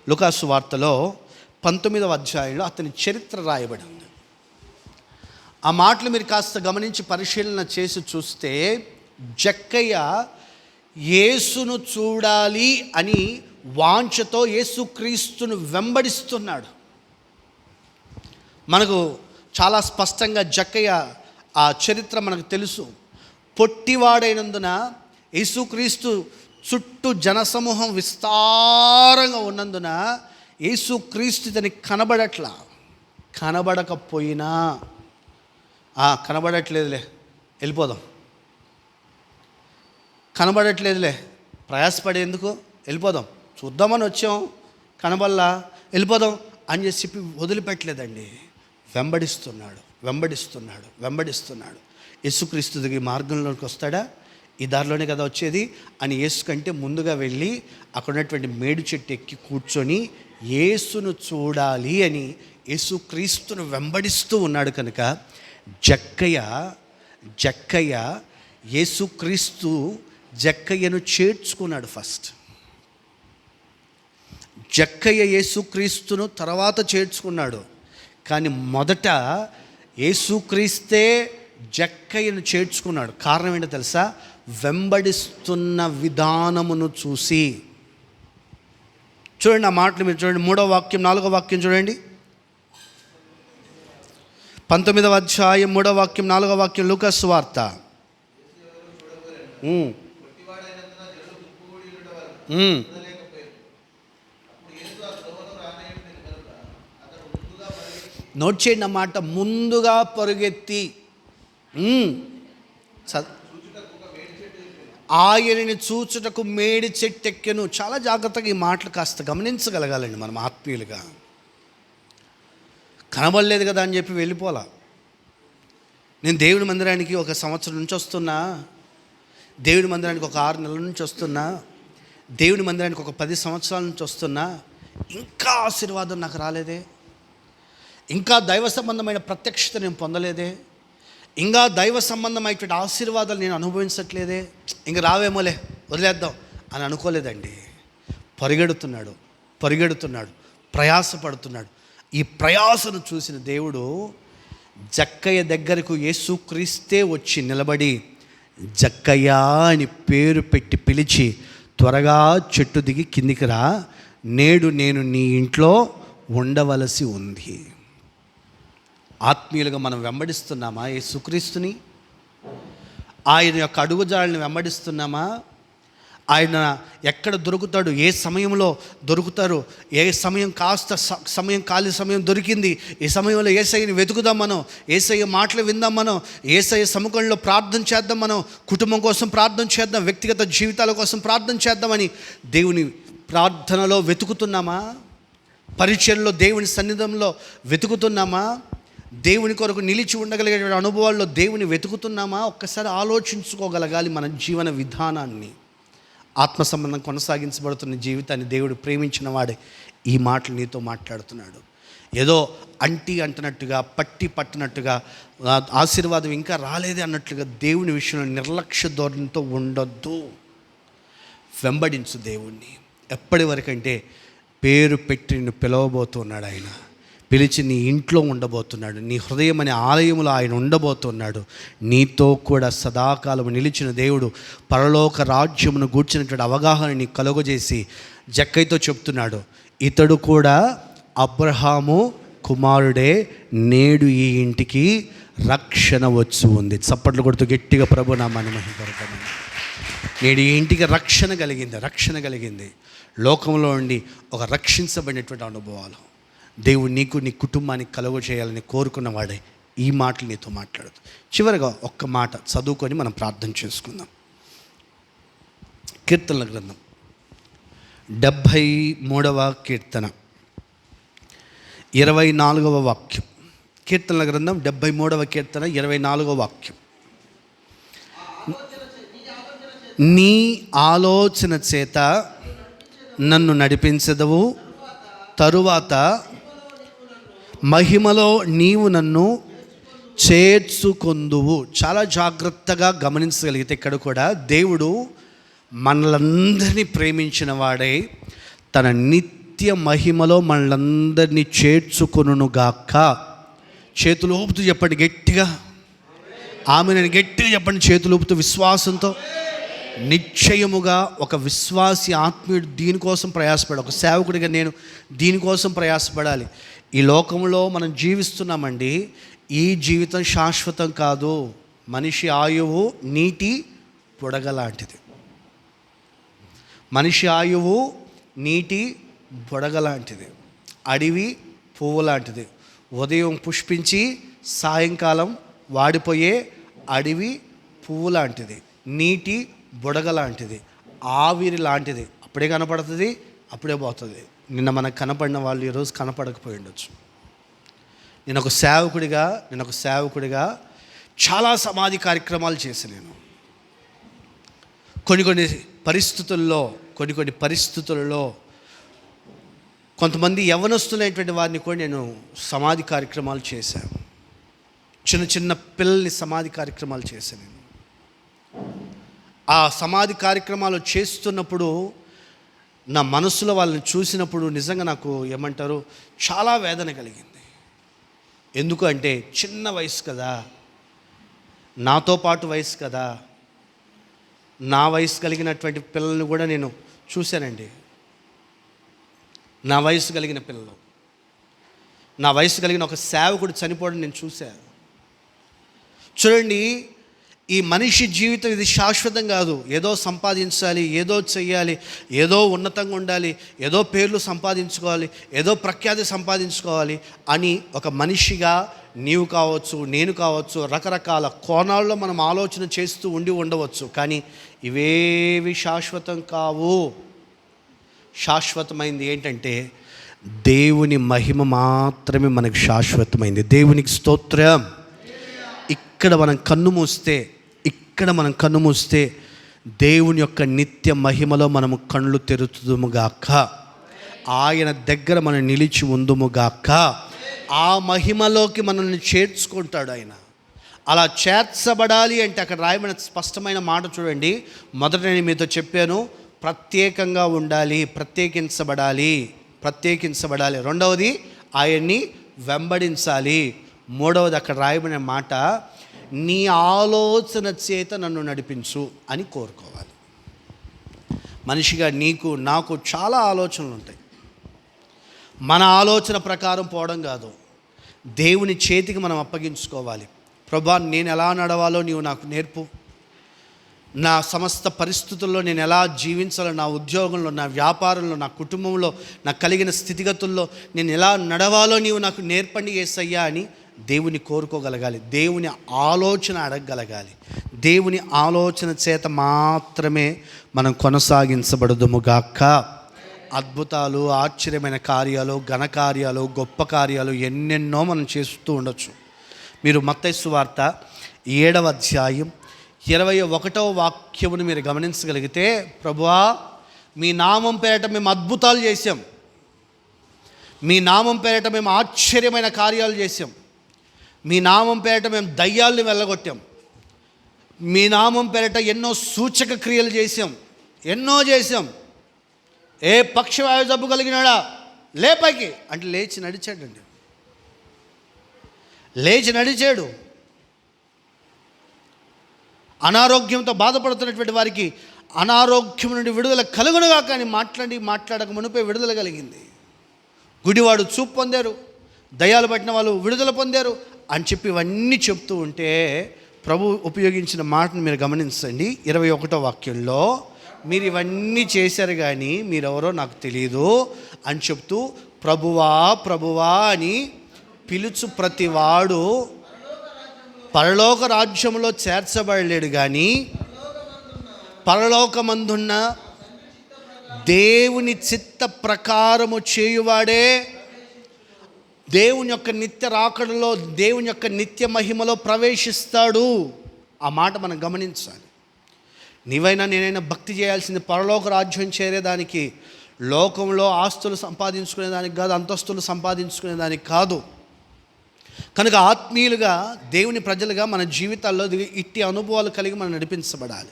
లూకాసు వార్తలో 19వ అధ్యాయంలో అతని చరిత్ర రాయబడి ఉంది. ఆ మాటలు మీరు కాస్త గమనించి పరిశీలన చేసి చూస్తే, జక్కయ్య యేసును చూడాలి అని వాంఛతో యేసుక్రీస్తును వెంబడిస్తున్నాడు. మనకు చాలా స్పష్టంగా జక్కయ్య ఆ చరిత్ర మనకు తెలుసు. పొట్టివాడైనందున యేసుక్రీస్తు చుట్టూ జనసమూహం విస్తారంగా ఉన్నందున యేసుక్రీస్తు తనకి కనబడకపోయినా కనబడట్లేదులే వెళ్ళిపోదాం, కనబడట్లేదులే ప్రయాసపడేందుకు, వెళ్ళిపోదాం, చూద్దామని వచ్చాం, కనబల్లా వెళ్ళిపోదాం అని చెప్పి వదిలిపెట్టలేదండి. వెంబడిస్తున్నాడు. యేసుక్రీస్తు దిగి మార్గంలోకి వస్తాడా, ఈ దారిలోనే కదా వచ్చేది అని యేసు కంటే ముందుగా వెళ్ళి అక్కడ ఉన్నటువంటి మేడు చెట్టు ఎక్కి కూర్చొని యేసును చూడాలి అని యేసుక్రీస్తును వెంబడిస్తూ ఉన్నాడు. కనుక జక్కయ్య యేసుక్రీస్తు జక్కయ్యను చేర్చుకున్నాడు. ఫస్ట్ జక్కయ్య యేసుక్రీస్తును తర్వాత చేర్చుకున్నాడు. కానీ మొదట యేసుక్రీస్తే జక్కయ్యను చేర్చుకున్నాడు. కారణం ఏంటో తెలుసా? వెంబడిస్తున్న విధానమును చూసి. చూడండి ఆ మాటలు మీరు చూడండి, 3వ వాక్యం 4వ వాక్యం చూడండి. 19వ అధ్యాయం 3వ వాక్యం 4వ వాక్యం లూకాసు వార్త. నోట్ చేయండి అన్నమాట. ముందుగా పరుగెత్తి ఆయనని చూచుటకు మేడి చెట్టెక్కెను. చాలా జాగ్రత్తగా ఈ మాటలు కాస్త గమనించగలగాలండి మనం ఆత్మీయులుగా. కనబడలేదు కదా అని చెప్పి వెళ్ళిపోలా. నేను దేవుని మందిరానికి 1 సంవత్సరం నుంచి వస్తున్నా, దేవుని మందిరానికి 6 నెలల నుంచి వస్తున్నా, దేవుని మందిరానికి 10 సంవత్సరాల నుంచి వస్తున్నా, ఇంకా ఆశీర్వాదం నాకు రాలేదే, ఇంకా దైవ సంబంధమైన ప్రత్యక్షత నేను పొందలేదే, ఇంకా దైవ సంబంధమైనటువంటి ఆశీర్వాదాలు నేను అనుభవించట్లేదే, ఇంక రావేమోలే వదిలేద్దాం అని అనుకోలేదండి. పరిగెడుతున్నాడు, ప్రయాసపడుతున్నాడు. ఈ ప్రయాసను చూసిన దేవుడు జక్కయ్య దగ్గరకు యేసుక్రీస్తే వచ్చి నిలబడి జక్కయ్య అని పేరు పెట్టి పిలిచి, త్వరగా చెట్టు దిగి కిందికి రా, నేడు నేను నీ ఇంట్లో ఉండవలసి ఉంది. ఆత్మీయులుగా మనం వెంబడిస్తున్నామా యేసుక్రీస్తుని? ఆయన యొక్క అడుగుజాడల్ని వెంబడిస్తున్నామా? ఆయన ఎక్కడ దొరుకుతాడు, ఏ సమయంలో దొరుకుతారు, ఏ సమయం ఖాళీ సమయం దొరికింది, ఈ సమయంలో యేసయ్యని వెతుకుదాం మనం, యేసయ్య మాటలు విందాం మనం, యేసయ్య సముఖంలో ప్రార్థన చేద్దాం మనం, కుటుంబం కోసం ప్రార్థన చేద్దాం, వ్యక్తిగత జీవితాల కోసం ప్రార్థన చేద్దామని దేవుని ప్రార్థనలో వెతుకుతున్నామా? పరిచర్యలో దేవుని సన్నిధంలో వెతుకుతున్నామా? దేవుని కొరకు నిలిచి ఉండగలిగే అనుభవాల్లో దేవుని వెతుకుతున్నామా? ఒక్కసారి ఆలోచించుకోగలగాలి మన జీవన విధానాన్ని. ఆత్మ సంబంధం కొనసాగించబడుతున్న జీవితాన్ని దేవుడు ప్రేమించిన వాడే ఈ మాటలు నీతో మాట్లాడుతున్నాడు. ఏదో అంటున్నట్టుగా, పట్టినట్టుగా, ఆశీర్వాదం ఇంకా రాలేదే అన్నట్లుగా దేవుని విషయంలో నిర్లక్ష్య ధోరణితో ఉండొద్దు. వెంబడించు దేవుణ్ణి. ఎప్పటి వరకంటే పేరు పెట్టి నిన్ను పిలవబోతున్నాడు. ఆయన పిలిచి నీ ఇంట్లో ఉండబోతున్నాడు, నీ హృదయం అనే ఆలయంలో ఆయన ఉండబోతున్నాడు. నీతో కూడా సదాకాలం నిలిచిన దేవుడు పరలోక రాజ్యమును గూర్చినటువంటి అవగాహన నీకు కలుగజేసి జక్కయ్యతో చెప్తున్నాడు, ఇతడు కూడా అబ్రహాము కుమారుడే, నేడు ఈ ఇంటికి రక్షణ వచ్చి ఉంది. చప్పట్లు కొడుతూ గట్టిగా ప్రభు నామాన్ని మహిమపరచండి. నేడు ఈ ఇంటికి రక్షణ కలిగింది. లోకంలో ఉండి ఒక రక్షించబడినటువంటి అనుభవాలు దేవుడు నీకు, నీ కుటుంబానికి కలుగ చేయాలని కోరుకున్న వాడే ఈ మాటలు నీతో మాట్లాడుతూ. చివరిగా ఒక్క మాట చదువుకొని మనం ప్రార్థన చేసుకుందాం. కీర్తనల గ్రంథం 73వ కీర్తన 24వ వాక్యం. కీర్తనల గ్రంథం 73వ కీర్తన 24వ వాక్యం. నీ ఆలోచన చేత నన్ను నడిపించదవు, తరువాత మహిమలో నీవు నన్ను చేర్చుకొందువు. చాలా జాగ్రత్తగా గమనించగలిగితే ఇక్కడ కూడా దేవుడు మనలందరినీ ప్రేమించిన వాడై తన నిత్య మహిమలో మనలందరినీ చేర్చుకొనుగాక. చేతులు ఊపుతూ చెప్పండి గట్టిగా, ఆమెను గట్టిగా చెప్పండి చేతులు ఊపుతూ విశ్వాసంతో. నిశ్చయముగా ఒక విశ్వాసి ఆత్మీయుడు దీనికోసం ప్రయాసపడాలి. ఒక సేవకుడిగా నేను దీనికోసం ప్రయాసపడాలి. ఈ లోకంలో మనం జీవిస్తున్నామండి, ఈ జీవితం శాశ్వతం కాదు. మనిషి ఆయువు నీటి బుడగలాంటిది. మనిషి ఆయువు నీటి బుడగలాంటిది, అడవి పువ్వు లాంటిది. ఉదయం పుష్పించి సాయంకాలం వాడిపోయే అడవి పువ్వు లాంటిది, నీటి బుడగ లాంటిది, ఆవిరి లాంటిది. అప్పుడే కనపడుతుంది, అప్పుడే పోతుంది. నిన్న మనకు కనపడిన వాళ్ళు ఈరోజు కనపడకపోయి ఉండొచ్చు. నేను ఒక సేవకుడిగా చాలా సమాధి కార్యక్రమాలు చేశాను. నేను కొన్ని పరిస్థితుల్లో కొంతమంది యవ్వనస్తులైనటువంటి వారిని కూడా నేను సమాధి కార్యక్రమాలు చేశాను. చిన్న పిల్లల్ని సమాధి కార్యక్రమాలు చేశాను. నేను ఆ సమాధి కార్యక్రమాలు చేస్తున్నప్పుడు నా మనసులో వాళ్ళని చూసినప్పుడు నిజంగా నాకు ఏమంటారు, చాలా వేదన కలిగింది. ఎందుకు అంటే చిన్న వయసు కదా, నాతో పాటు వయసు కదా, నా వయసు కలిగినటువంటి పిల్లల్ని కూడా నేను చూశానండి. నా వయసు కలిగిన పిల్లలు, నా వయసు కలిగిన ఒక సేవకుడు చనిపోవడం నేను చూశాను. చూడండి, ఈ మనిషి జీవితం ఇది శాశ్వతం కాదు. ఏదో సంపాదించాలి, ఏదో చెయ్యాలి, ఏదో ఉన్నతంగా ఉండాలి, ఏదో పేర్లు సంపాదించుకోవాలి, ఏదో ప్రఖ్యాతి సంపాదించుకోవాలి అని ఒక మనిషిగా నీవు కావచ్చు, నేను కావచ్చు, రకరకాల కోణాల్లో మనం ఆలోచన చేస్తూ ఉండవచ్చు. కానీ ఇవేవి శాశ్వతం కావు. శాశ్వతమైంది ఏంటంటే దేవుని మహిమ మాత్రమే మనకు శాశ్వతమైంది. దేవునికి స్తోత్రం. ఇక్కడ మనం కన్ను మూస్తే దేవుని యొక్క నిత్య మహిమలో మనము కళ్ళు తెరుతుముగాక. ఆయన దగ్గర మనం నిలిచి ఉందుముగాక. ఆ మహిమలోకి మనల్ని చేర్చుకుంటాడు ఆయన. అలా చేర్చబడాలి అంటే అక్కడ రాయబడిన స్పష్టమైన మాట చూడండి. మొదట నేను మీతో చెప్పాను, ప్రత్యేకంగా ఉండాలి, ప్రత్యేకించబడాలి. రెండవది ఆయన్ని వెంబడించాలి. మూడవది అక్కడ రాయబడిన మాట, నీ ఆలోచన చేత నన్ను నడిపించు అని కోరుకోవాలి. మనిషిగా నీకు నాకు చాలా ఆలోచనలు ఉంటాయి. మన ఆలోచన ప్రకారం పోవడం కాదు, దేవుని చేతికి మనం అప్పగించుకోవాలి. ప్రభువా, నేను ఎలా నడవాలో నీవు నాకు నేర్పు. నా సమస్త పరిస్థితుల్లో నేను ఎలా జీవించాలో, నా ఉద్యోగంలో, నా వ్యాపారంలో, నా కుటుంబంలో, నాకు కలిగిన స్థితిగతుల్లో నేను ఎలా నడవాలో నీవు నాకు నేర్పండి యేసయ్యా అని దేవుని కోరుకోగలగాలి. దేవుని ఆలోచన అడగగలగాలి. దేవుని ఆలోచన చేత మాత్రమే మనం కొనసాగించబడదుముగాక. అద్భుతాలు, ఆశ్చర్యమైన కార్యాలు, ఘనకార్యాలు, గొప్ప కార్యాలు ఎన్నెన్నో మనం చేస్తూ ఉండొచ్చు. మీరు మత్తయి సువార్త 7వ అధ్యాయం 21వ వాక్యమును మీరు గమనించగలిగితే, ప్రభువా, మీ నామం పేరట మేము అద్భుతాలు చేసాం, మీ నామం పేరట మేము ఆశ్చర్యమైన కార్యాలు చేసాం, మీ నామం పేరట మేము దయ్యాల్ని వెళ్ళగొట్టాం, మీ నామం పేరట ఎన్నో సూచక క్రియలు చేసాం, ఎన్నో చేసాం. ఏ పక్షవాయు జబ్బు కలిగినాడా లేపైకి అంటే లేచి నడిచాడండి, లేచి నడిచాడు. అనారోగ్యంతో బాధపడుతున్నటువంటి వారికి అనారోగ్యం నుండి విడుదల కలుగునుగా కానీ మాట్లాడక మునిపే విడుదల కలిగింది. గుడివాడు చూపు పొందారు, దయ్యాలు పట్టిన వాళ్ళు విడుదల పొందారు అని చెప్పి ఇవన్నీ చెప్తూ ఉంటే, ప్రభు ఉపయోగించిన మాటను మీరు గమనించండి. 21వ వాక్యంలో, మీరు ఇవన్నీ చేశారు కానీ మీరెవరో నాకు తెలియదు అని చెప్తూ, ప్రభువా ప్రభువా అని పిలుచు ప్రతివాడు పరలోక రాజ్యంలో చేర్చబడలేడు కానీ పరలోకమందున్న దేవుని చిత్త ప్రకారము చేయువాడే దేవుని యొక్క నిత్య రాకడలో, దేవుని యొక్క నిత్య మహిమలో ప్రవేశిస్తాడు. ఆ మాట మనం గమనించాలి. నీవైనా నేనైనా భక్తి చేయాల్సింది పరలోక రాజ్యం చేరేదానికి, లోకంలో ఆస్తులు సంపాదించుకునేదానికి కాదు, అంతస్తులు సంపాదించుకునేదానికి కాదు. కనుక ఆత్మీయులుగా, దేవుని ప్రజలుగా మన జీవితాల్లో ఇట్టి అనుభవాలు కలిగి మనం నడిపించబడాలి.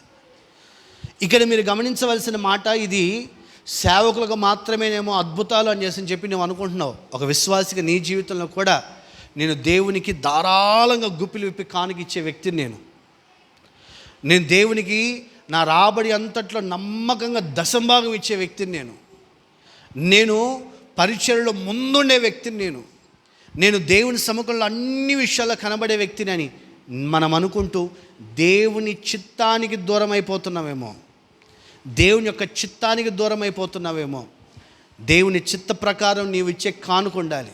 ఇక్కడ మీరు గమనించవలసిన మాట, ఇది సేవకులకు మాత్రమేనేమో అద్భుతాలు అని చెప్పి నువ్వు అనుకుంటున్నావు. ఒక విశ్వాసిగా నీ జీవితంలో కూడా నేను దేవునికి ధారాళంగా గుప్పిలు విప్పి కానుకిచ్చే వ్యక్తిని. నేను దేవునికి నా రాబడి అంతట్లో నమ్మకంగా దశంభాగం ఇచ్చే వ్యక్తిని. నేను పరిచర్యలో ముందుండే వ్యక్తిని. నేను దేవుని సముఖంలో అన్ని విషయాల్లో కనబడే వ్యక్తిని అని మనం అనుకుంటూ దేవుని చిత్తానికి దూరం అయిపోతున్నామేమో, దేవుని యొక్క చిత్తానికి దూరం అయిపోతున్నావేమో. దేవుని చిత్త ప్రకారం నీవు ఇచ్చే కానుక ఉండాలి,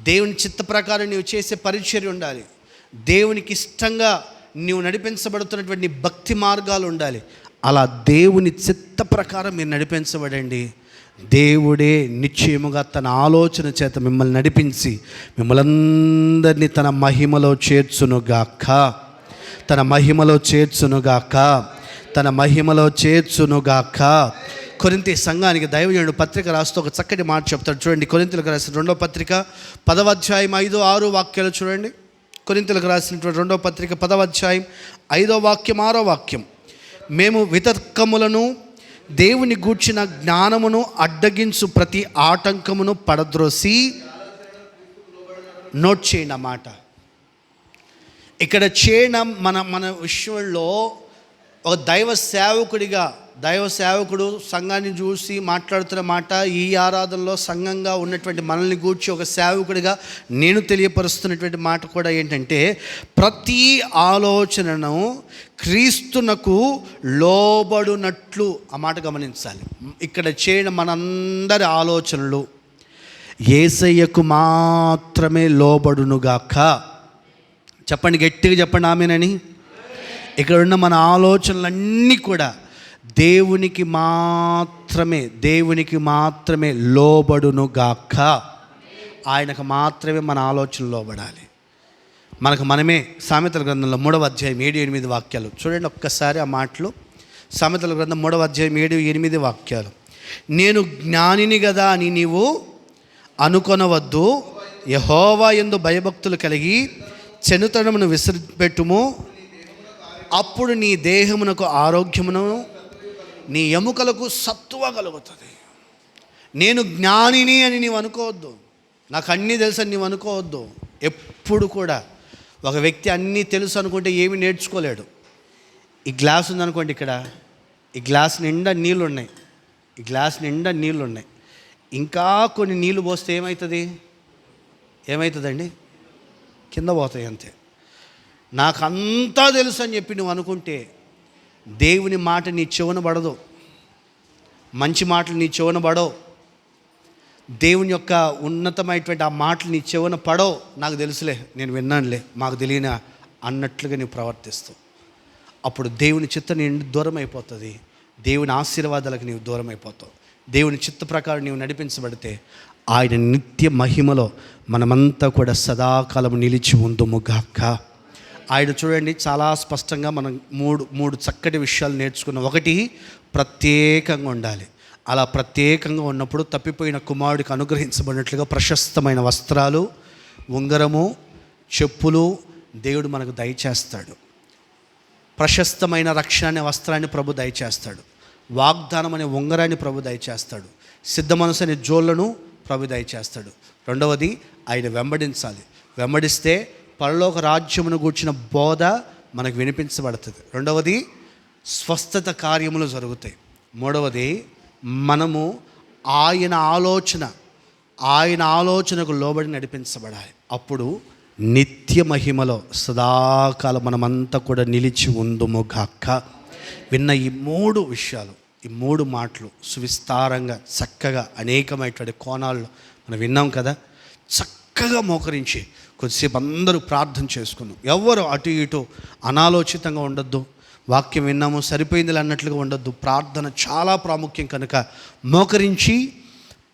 దేవుని చిత్త ప్రకారం నీవు చేసే పరిచర్య ఉండాలి, దేవునికి ఇష్టంగా నీవు నడిపించబడుతున్నటువంటి భక్తి మార్గాలు ఉండాలి. అలా దేవుని చిత్త ప్రకారం మీరు నడిపించబడండి. దేవుడే నిశ్చయముగా తన ఆలోచన చేత మిమ్మల్ని నడిపించి మిమ్మల్ని అందరినీ తన మహిమలో చేర్చునుగాక, తన మహిమలో చేర్చునుగాక, తన మహిమలో చేర్చునుగాక. కొరింథీ సంఘానికి దైవజనుడు పత్రిక రాస్తూ ఒక చక్కటి మాట చెప్తాడు. చూడండి, కొరింథీయులకు రాసిన 2వ పత్రిక 10వ అధ్యాయం 5-6 వాక్యాలు చూడండి. కొరింథీయులకు రాసినటువంటి 2వ పత్రిక 10వ అధ్యాయం 5వ వాక్యం 6వ వాక్యం. మేము వితర్కములను దేవుని గూర్చిన జ్ఞానమును అడ్డగించు ప్రతి ఆటంకమును పడద్రోసి, నోట్ చేయండి అన్నమాట. ఇక్కడ చేయడం మన విషయంలో ఒక దైవ సేవకుడు సంఘాన్ని చూసి మాట్లాడుతున్న మాట, ఈ ఆరాధనలో సంఘంగా ఉన్నటువంటి మనల్ని గూర్చి ఒక సేవకుడిగా నేను తెలియపరుస్తున్నటువంటి మాట కూడా ఏంటంటే, ప్రతి ఆలోచనను క్రీస్తునకు లోబడునట్లు. ఆ మాట గమనించాలి. ఇక్కడ చేయడం మనందరి ఆలోచనలు యేసయ్యకు మాత్రమే లోబడునుగాక. చెప్పండి, గట్టిగా చెప్పండి ఆమేనని. ఇక్కడ ఉన్న మన ఆలోచనలన్నీ కూడా దేవునికి మాత్రమే లోబడునుగాక. ఆయనకు మాత్రమే మన ఆలోచనలు లోబడాలి. మనకు మనమే. సామెతల గ్రంథంలో 3వ అధ్యాయం 7-8 వాక్యాలు చూడండి ఒక్కసారి. ఆ మాటలు సామెతల గ్రంథం 3వ అధ్యాయం 7-8 వాక్యాలు. నేను జ్ఞానిని కదా అని నీవు అనుకొనవద్దు. యెహోవా యందు భయభక్తులు కలిగి చెడుతనమును విసిరిపెట్టుము. అప్పుడు నీ దేహమునకు ఆరోగ్యమును, నీ ఎముకలకు సత్తువ కలుగుతుంది. నేను జ్ఞానిని అని నీవు అనుకోవద్దు. నాకు అన్నీ తెలుసు అని నీవు అనుకోవద్దు. ఎప్పుడు కూడా ఒక వ్యక్తి అన్నీ తెలుసు అనుకుంటే ఏమి నేర్చుకోలేడు. ఈ గ్లాస్ ఉందనుకోండి, ఇక్కడ ఈ గ్లాస్ నిండా నీళ్ళు ఉన్నాయి, ఈ గ్లాస్ నిండా నీళ్ళు ఉన్నాయి. ఇంకా కొన్ని నీళ్ళు పోస్తే ఏమవుతుందండి? కింద పోతాయి అంతే. నాకు అంతా తెలుసు అని చెప్పి నువ్వు అనుకుంటే దేవుని మాట నీ చెవున పడదు, మంచి మాటలు నీ చెవున పడవు, దేవుని యొక్క ఉన్నతమైనటువంటి ఆ మాటలు నీ చెవున పడవు. నాకు తెలుసులే, నేను విన్నానులే, మాకు తెలియనా అన్నట్లుగా నీవు ప్రవర్తిస్తావు. అప్పుడు దేవుని చిత్త నీకు దూరం అయిపోతుంది. దేవుని ఆశీర్వాదాలకు నీవు దూరం అయిపోతావు. దేవుని చిత్త ప్రకారం నీవు నడిపించబడితే ఆయన నిత్య మహిమలో మనమంతా కూడా సదాకాలం నిలిచి ఉందుముగాక. ఆయన చూడండి, చాలా స్పష్టంగా మనం మూడు చక్కటి విషయాలు నేర్చుకున్నాం. ఒకటి, ప్రత్యేకంగా ఉండాలి. అలా ప్రత్యేకంగా ఉన్నప్పుడు తప్పిపోయిన కుమారుడికి అనుగ్రహించబడినట్లుగా ప్రశస్తమైన వస్త్రాలు, ఉంగరము, చెప్పులు దేవుడు మనకు దయచేస్తాడు. ప్రశస్తమైన రక్షణ అనే వస్త్రాన్ని ప్రభు దయచేస్తాడు. వాగ్దానం అనే ఉంగరాన్ని ప్రభు దయచేస్తాడు. సిద్ధ మనసు అనే జోళ్లను ప్రభు దయచేస్తాడు. రెండవది, ఆయన వెంబడించాలి. వెంబడిస్తే పరలోక రాజ్యమును గూర్చిన బోధ మనకు వినిపించబడుతుంది. రెండవది, స్వస్థత కార్యములు జరుగుతాయి. మూడవది, మనము ఆయన ఆలోచనకు లోబడి నడిపించబడాలి. అప్పుడు నిత్య మహిమలో సదాకాలం మనమంతా కూడా నిలిచి ఉందుముగాక. విన్న ఈ మూడు విషయాలు, ఈ మూడు మాటలు సువిస్తారంగా చక్కగా అనేకమైనటువంటి కోణాల్లో మనం విన్నాం కదా. చక్కగా మోకరించి కొద్దిసేపు అందరూ ప్రార్థన చేసుకుందాం. ఎవరు అటు ఇటు అనాలోచితంగా ఉండొద్దు. వాక్యం విన్నాము సరిపోయింది అన్నట్లుగా ఉండొద్దు. ప్రార్థన చాలా ప్రాముఖ్యం కనుక మోకరించి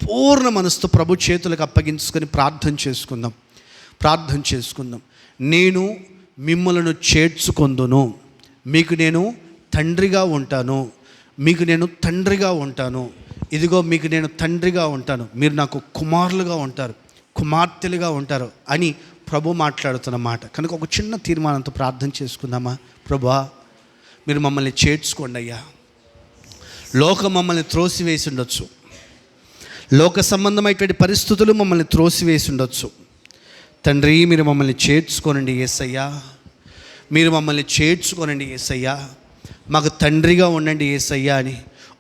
పూర్ణ మనసుతో ప్రభు చేతులకు అప్పగించుకొని ప్రార్థన చేసుకుందాం. నేను మిమ్మలను చేర్చుకొందును, మీకు నేను తండ్రిగా ఉంటాను. ఇదిగో మీకు నేను తండ్రిగా ఉంటాను, మీరు నాకు కుమారులుగా ఉంటారు, కుమార్తెలుగా ఉంటారు అని ప్రభు మాట్లాడుతున్న మాట కనుక ఒక చిన్న తీర్మానంతో ప్రార్థన చేసుకుందామా? ప్రభువా, మీరు మమ్మల్ని చేర్చుకోండి అయ్యా. లోకం మమ్మల్ని త్రోసివేసి ఉండొచ్చు, లోక సంబంధమైనటువంటి పరిస్థితులు మమ్మల్ని త్రోసివేసి ఉండొచ్చు. తండ్రి, మీరు మమ్మల్ని చేర్చుకోనండి యేసయ్యా, మీరు మమ్మల్ని చేర్చుకోనండి యేసయ్యా, మాకు తండ్రిగా ఉండండి యేసయ్యా అని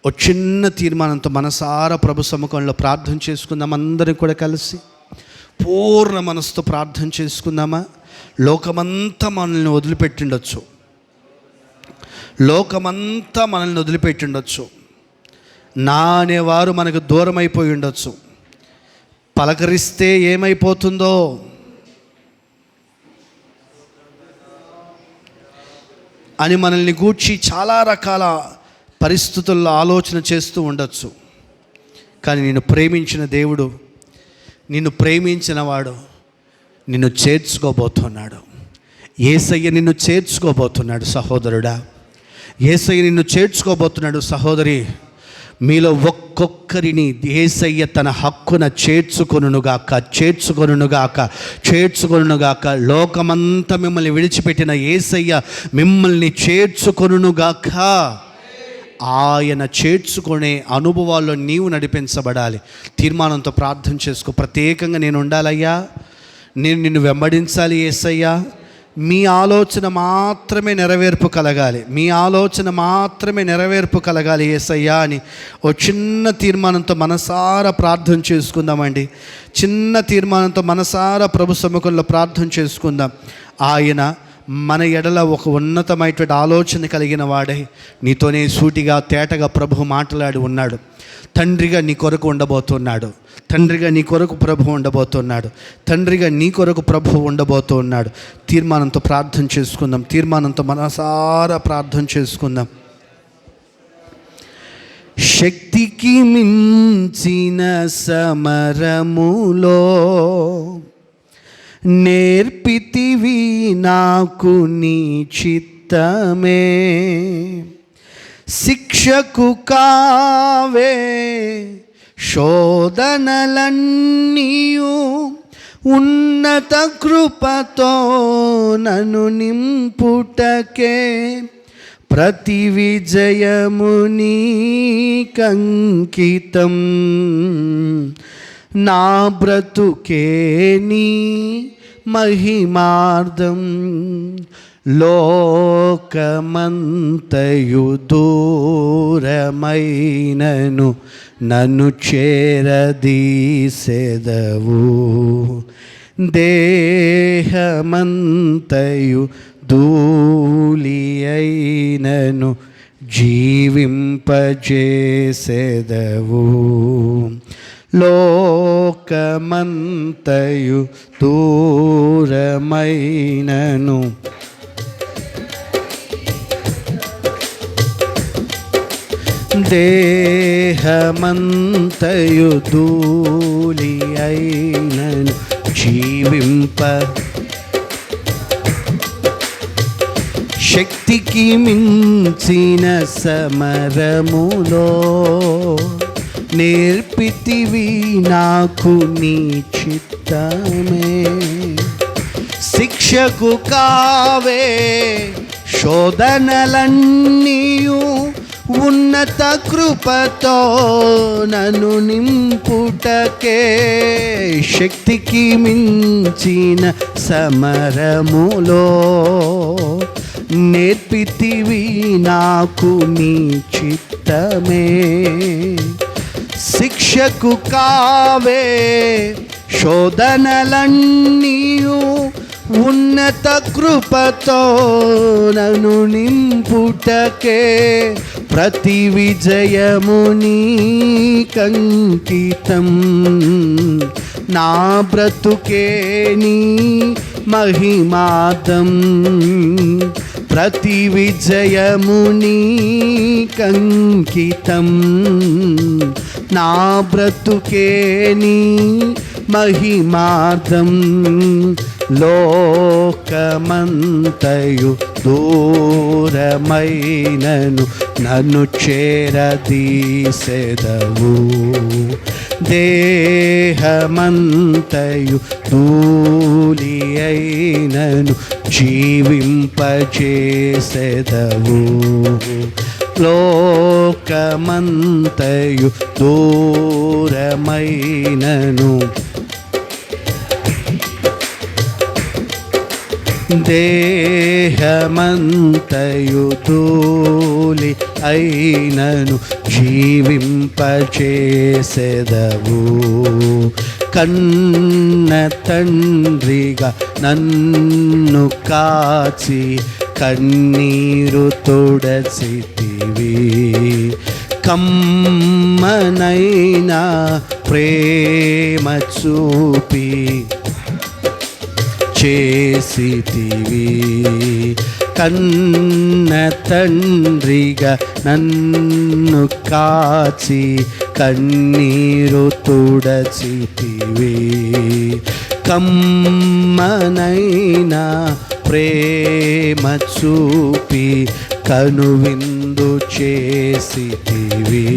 ఒక చిన్న తీర్మానంతో మనసారా ప్రభు సముఖంలో ప్రార్థన చేసుకుందాం. అందరం కూడా కలిసి పూర్ణ మనసుతో ప్రార్థన చేసుకుందామా? లోకమంతా మనల్ని వదిలిపెట్టిండొచ్చు, నా అనేవారు మనకు దూరం అయిపోయి ఉండొచ్చు. పలకరిస్తే ఏమైపోతుందో, అని మనల్ని గూర్చి చాలా రకాల పరిస్థితుల్లో ఆలోచన చేస్తూ ఉండొచ్చు. కానీ నిన్ను ప్రేమించిన దేవుడు, నిన్ను ప్రేమించిన వాడు నిన్ను చేర్చుకోబోతున్నాడు. యేసయ్య నిన్ను చేర్చుకోబోతున్నాడు సహోదరుడా, యేసయ్య నిన్ను చేర్చుకోబోతున్నాడు సహోదరి. మీలో ఒక్కొక్కరిని యేసయ్య తన హక్కున చేర్చుకొనుగాక. లోకమంతా మిమ్మల్ని విడిచిపెట్టిన యేసయ్య మిమ్మల్ని చేర్చుకొనుగాక. ఆయన చేర్చుకునే అనుభవాల్లో నీవు నడిపించబడాలి. తీర్మానంతో ప్రార్థన చేసుకో. ప్రత్యేకంగా నేను ఉండాలయ్యా, నేను నిన్ను వెంబడించాలి యేసయ్యా, మీ ఆలోచన మాత్రమే నెరవేర్పు కలగాలి యేసయ్యా అని ఓ చిన్న తీర్మానంతో మనసారా ప్రార్థన చేసుకుందామండి. చిన్న తీర్మానంతో మనసారా ప్రభు సముఖంలో ప్రార్థన చేసుకుందాం. ఆయన మన ఎడల ఒక ఉన్నతమైనటువంటి ఆలోచన కలిగిన వాడే నీతోనే సూటిగా తేటగా ప్రభు మాట్లాడి ఉన్నాడు. తండ్రిగా నీ కొరకు ఉండబోతున్నాడు, తండ్రిగా నీ కొరకు ప్రభు ఉండబోతున్నాడు, తండ్రిగా నీ కొరకు ప్రభు ఉండబోతున్నాడు. తీర్మానంతో ప్రార్థన చేసుకుందాం, తీర్మానంతో మనసారా ప్రార్థన చేసుకుందాం. శక్తికి మించిన సమరములో నేర్పితివి నాకు నీ చిత్తమే, శిక్షకు కావే శోధనలన్నీయు, ఉన్నత కృపతో నన్ను నింపుటకే, ప్రతి విజయము నీకంకితం. నా బ్రతుకే నీ మహిమార్థం, లోకమంతయు దూరమైనను నన్ను చేరదీసెదవు. దేహమంతయు ధూళి అయినను జీవింపజేసెదవు. లోకమంతయు దూరమైనను దేహమంతయు ధూళి అయినను జీవింప, శక్తికి మించిన సమరములో నేర్పితివి నాకు నీ చిత్తమే. శిక్షకు కావే శోధనలన్నీయు, ఉన్నత కృపతో నన్ను నింపుటకే, శక్తికి మించిన సమరములో నేర్పితివి నాకు నీ చిత్తమే. శిక్షకు కావే శోధనలన్నీయు, ఉన్నత కృపతో నన్ను నింపుటకే, ప్రతి విజయము నీకంకితం. నా బ్రతుకే నీ మహిమార్థం, ప్రతి విజయము నీకంకితం. నా బ్రతుకే నీ మహిమార్థం, లోకమంతయు దూరమైనను నన్ను చేరదీసెదవు. దేహమంతయు ధూళి అయినను జీవింపజేసెదవు. లోకమంతయు దూరమైనను దేహమంతయు ధూళి అయినను జీవింపజేసెదవు. కన్న తండ్రిగా నన్ను కాచి కన్నీరు తుడచితివి. కమ్మనైనా ప్రేమ చూపి చేసితివి. కన్న తండ్రిగా నన్ను కాచి కన్నీరు తుడచితివి. కమ్మనైనా ప్రేమ చూపి కనువిందు చేసితివి.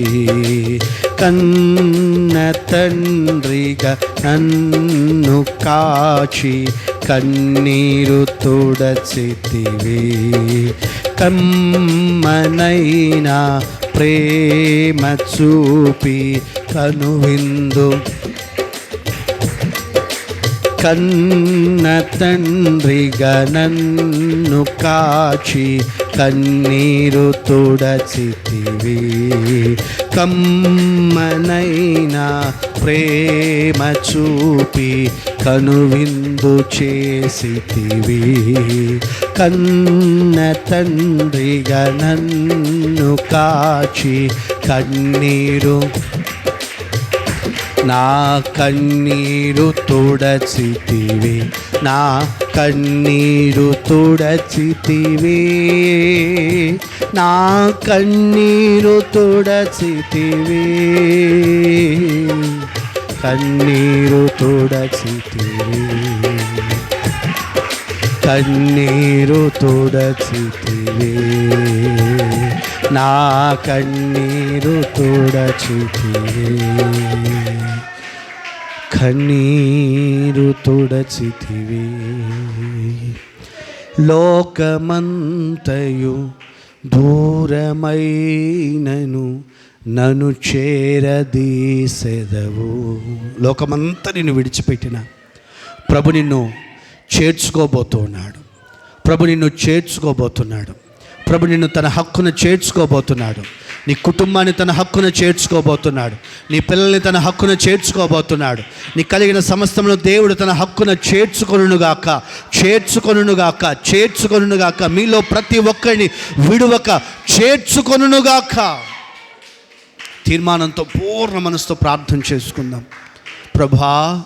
కన్న తండ్రిగా నన్ను కాచి కన్నీరు తుడచితివి. కమ్మనైనా ప్రేమ చూపి కనువిందు, కన్న తండ్రిగా నన్ను కాచి కన్నీరు తుడచితివి. కమ్మనైనా ప్రేమ చూపి కనువిందు చేసితివి. కన్న తండ్రిగా నన్ను కాచి కన్నీరు, నా కన్నీరు తుడచితివి. నా కన్నీరు తుడచితివి. నా కన్నీరు తుడచితివి. కన్నీరు తుడచితివి. కన్నీరు తుడచితివే, నా కన్నీరు తుడచితివే, కన్నీరు తుడచితివే. లోకమంతయు దూరమైనను నన్ను చేరదీసెదవు. లోకమంతా నిన్ను విడిచిపెట్టిన ప్రభు నిన్ను చేర్చుకోబోతున్నాడు. ప్రభు నిన్ను చేర్చుకోబోతున్నాడు. ప్రభు నిన్ను తన హక్కున చేర్చుకోబోతున్నాడు. నీ కుటుంబాన్ని తన హక్కున చేర్చుకోబోతున్నాడు. నీ పిల్లల్ని తన హక్కున చేర్చుకోబోతున్నాడు. నీ కలిగిన సమస్తంలో దేవుడు తన హక్కున చేర్చుకొనుగాక, చేర్చుకొనుగాక, చేర్చుకొనుగాక. మీలో ప్రతి ఒక్కరిని విడువక చేర్చుకొనుగాక. తీర్మానంతో పూర్ణ మనసుతో ప్రార్థన చేసుకుందాం. ప్రభా,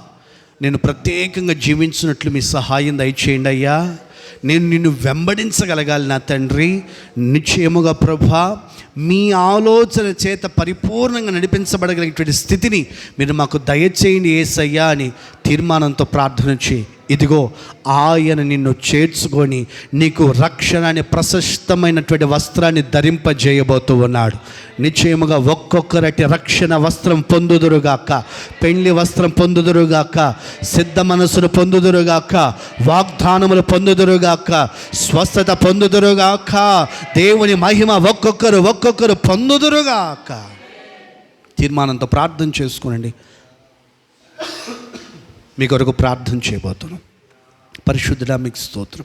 నేను ప్రత్యేకంగా జీవించినట్లు మీ సహాయం దయచేయండి అయ్యా. నేను నిన్ను వెంబడించగలగాలి నా తండ్రి. నిశ్చయముగా ప్రభా, మీ ఆలోచన చేత పరిపూర్ణంగా నడిపించబడగలిగినటువంటి స్థితిని మీరు మాకు దయచేయండి యేసయ్యా అని తీర్మానంతో ప్రార్థన చేయి. ఇదిగో ఆయన నిన్ను చేర్చుకొని నీకు రక్షణ అనే ప్రశస్తమైనటువంటి వస్త్రాన్ని ధరింపజేయబోతూ ఉన్నాడు. నిశ్చయముగా ఒక్కొక్కరటి రక్షణ వస్త్రం పొందుదురుగాక, పెళ్లి వస్త్రం పొందుదురుగాక, సిద్ధ మనసును పొందుదురుగాక, వాగ్దానములు పొందుదురుగాక, స్వస్థత పొందుదురుగాక, దేవుని మహిమ ఒక్కొక్కరు పొందుదురుగాక. తీర్మానంతో ప్రార్థన చేసుకోనండి. మీ కొరకు ప్రార్థన చేయబోతున్నాం. పరిశుద్ధుడా, మీకు స్తోత్రం.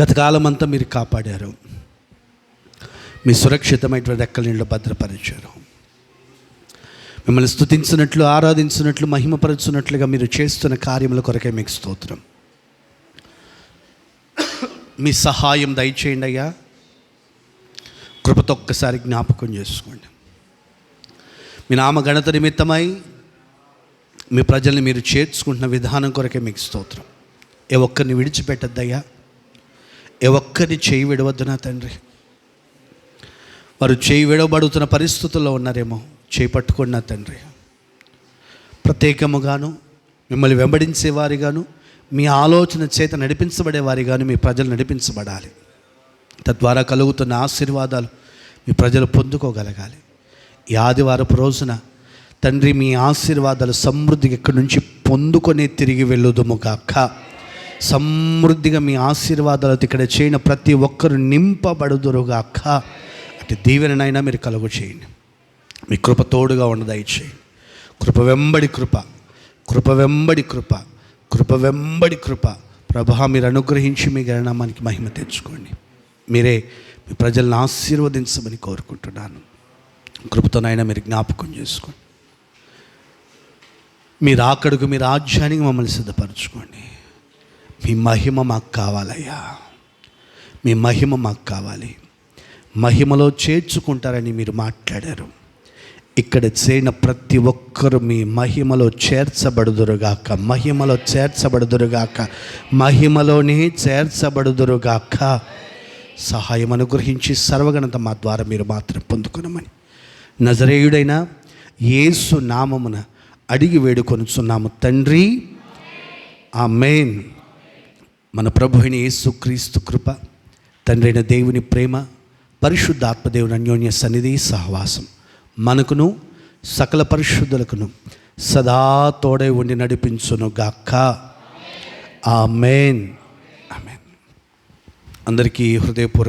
గతకాలం అంతా మీరు కాపాడారు. మీ సురక్షితమైనటువంటి రెక్కల నీళ్ళు భద్రపరిచారు. మిమ్మల్ని స్తుతించినట్లు, ఆరాధించినట్లు, మహిమపరచున్నట్లుగా మీరు చేస్తున్న కార్యముల కొరకే మీకు స్తోత్రం. మీ సహాయం దయచేయండి అయ్యా. కృపతో ఒక్కసారి జ్ఞాపకం చేసుకోండి. మీ నామ ఘనత నిమిత్తమై మీ ప్రజల్ని మీరు చేర్చుకుంటున్న విధానం కొరకే మీకు స్తోత్రం. ఏ ఒక్కరిని విడిచిపెట్టద్దయ్యా. ఏ ఒక్కరిని చేయి విడవద్దు నా తండ్రి. వారు చేయి విడవబడుతున్న పరిస్థితుల్లో ఉన్నారేమో, చేయి పట్టుకోండి నా తండ్రి. ప్రత్యేకముగాను మిమ్మల్ని వెంబడించేవారిగాను, మీ ఆలోచన చేత నడిపించబడేవారిగాను మీ ప్రజలు నడిపించబడాలి. తద్వారా కలుగుతున్న ఆశీర్వాదాలు మీ ప్రజలు పొందుకోగలగాలి. ఈ ఆదివారపు రోజున తండ్రి, మీ ఆశీర్వాదాలు సమృద్ధిగా ఇక్కడి నుంచి పొందుకొని తిరిగి వెళ్ళుదుముగాక. సమృద్ధిగా మీ ఆశీర్వాదాలతో ఇక్కడ చేయని ప్రతి ఒక్కరు నింపబడుదురుగాక. అటు దీవెననైనా మీరు కలుగు చేయండి. మీ కృప తోడుగా దయచేయండి. కృప వెంబడి కృప, కృప వెంబడి కృప, కృప వెంబడి కృప. ప్రభా, మీరు అనుగ్రహించి మీ గణనామానికి మహిమ తెచ్చుకోండి. మీరే మీ ప్రజలను ఆశీర్వదించమని కోరుకుంటున్నాను. కృపతోనైనా మీరు జ్ఞాపకం చేసుకోండి. మీరు ఆకడుగు మీ రాజ్యానికి మమ్మల్ని సిద్ధపరచుకోండి. మీ మహిమ మాకు కావాలయ్యా. మీ మహిమ మాకు కావాలి. మహిమలో చేర్చుకుంటారని మీరు మాట్లాడారు. ఇక్కడ చేరిన ప్రతి ఒక్కరూ మీ మహిమలో చేర్చబడుదురుగాక, మహిమలో చేర్చబడుదురుగాక, మహిమలోనే చేర్చబడుదురుగాక. సహాయం అనుగ్రహించి సర్వగణత మా ద్వారా మీరు మాత్రం పొందుకునమని నజరేయుడైన యేసు నామమున అడిగి వేడుకొనుచున్నాము తండ్రి. ఆమేన్. మన ప్రభు అయిన యేసు క్రీస్తు కృప, తండ్రి అయిన దేవుని ప్రేమ, పరిశుద్ధాత్మదేవుని అన్యోన్య సన్నిధి సహవాసం మనకును సకల పరిశుద్ధులకును సదా తోడై ఉండి నడిపించునుగాక. ఆమేన్. ఆమేన్. అందరికీ హృదయపూర్వక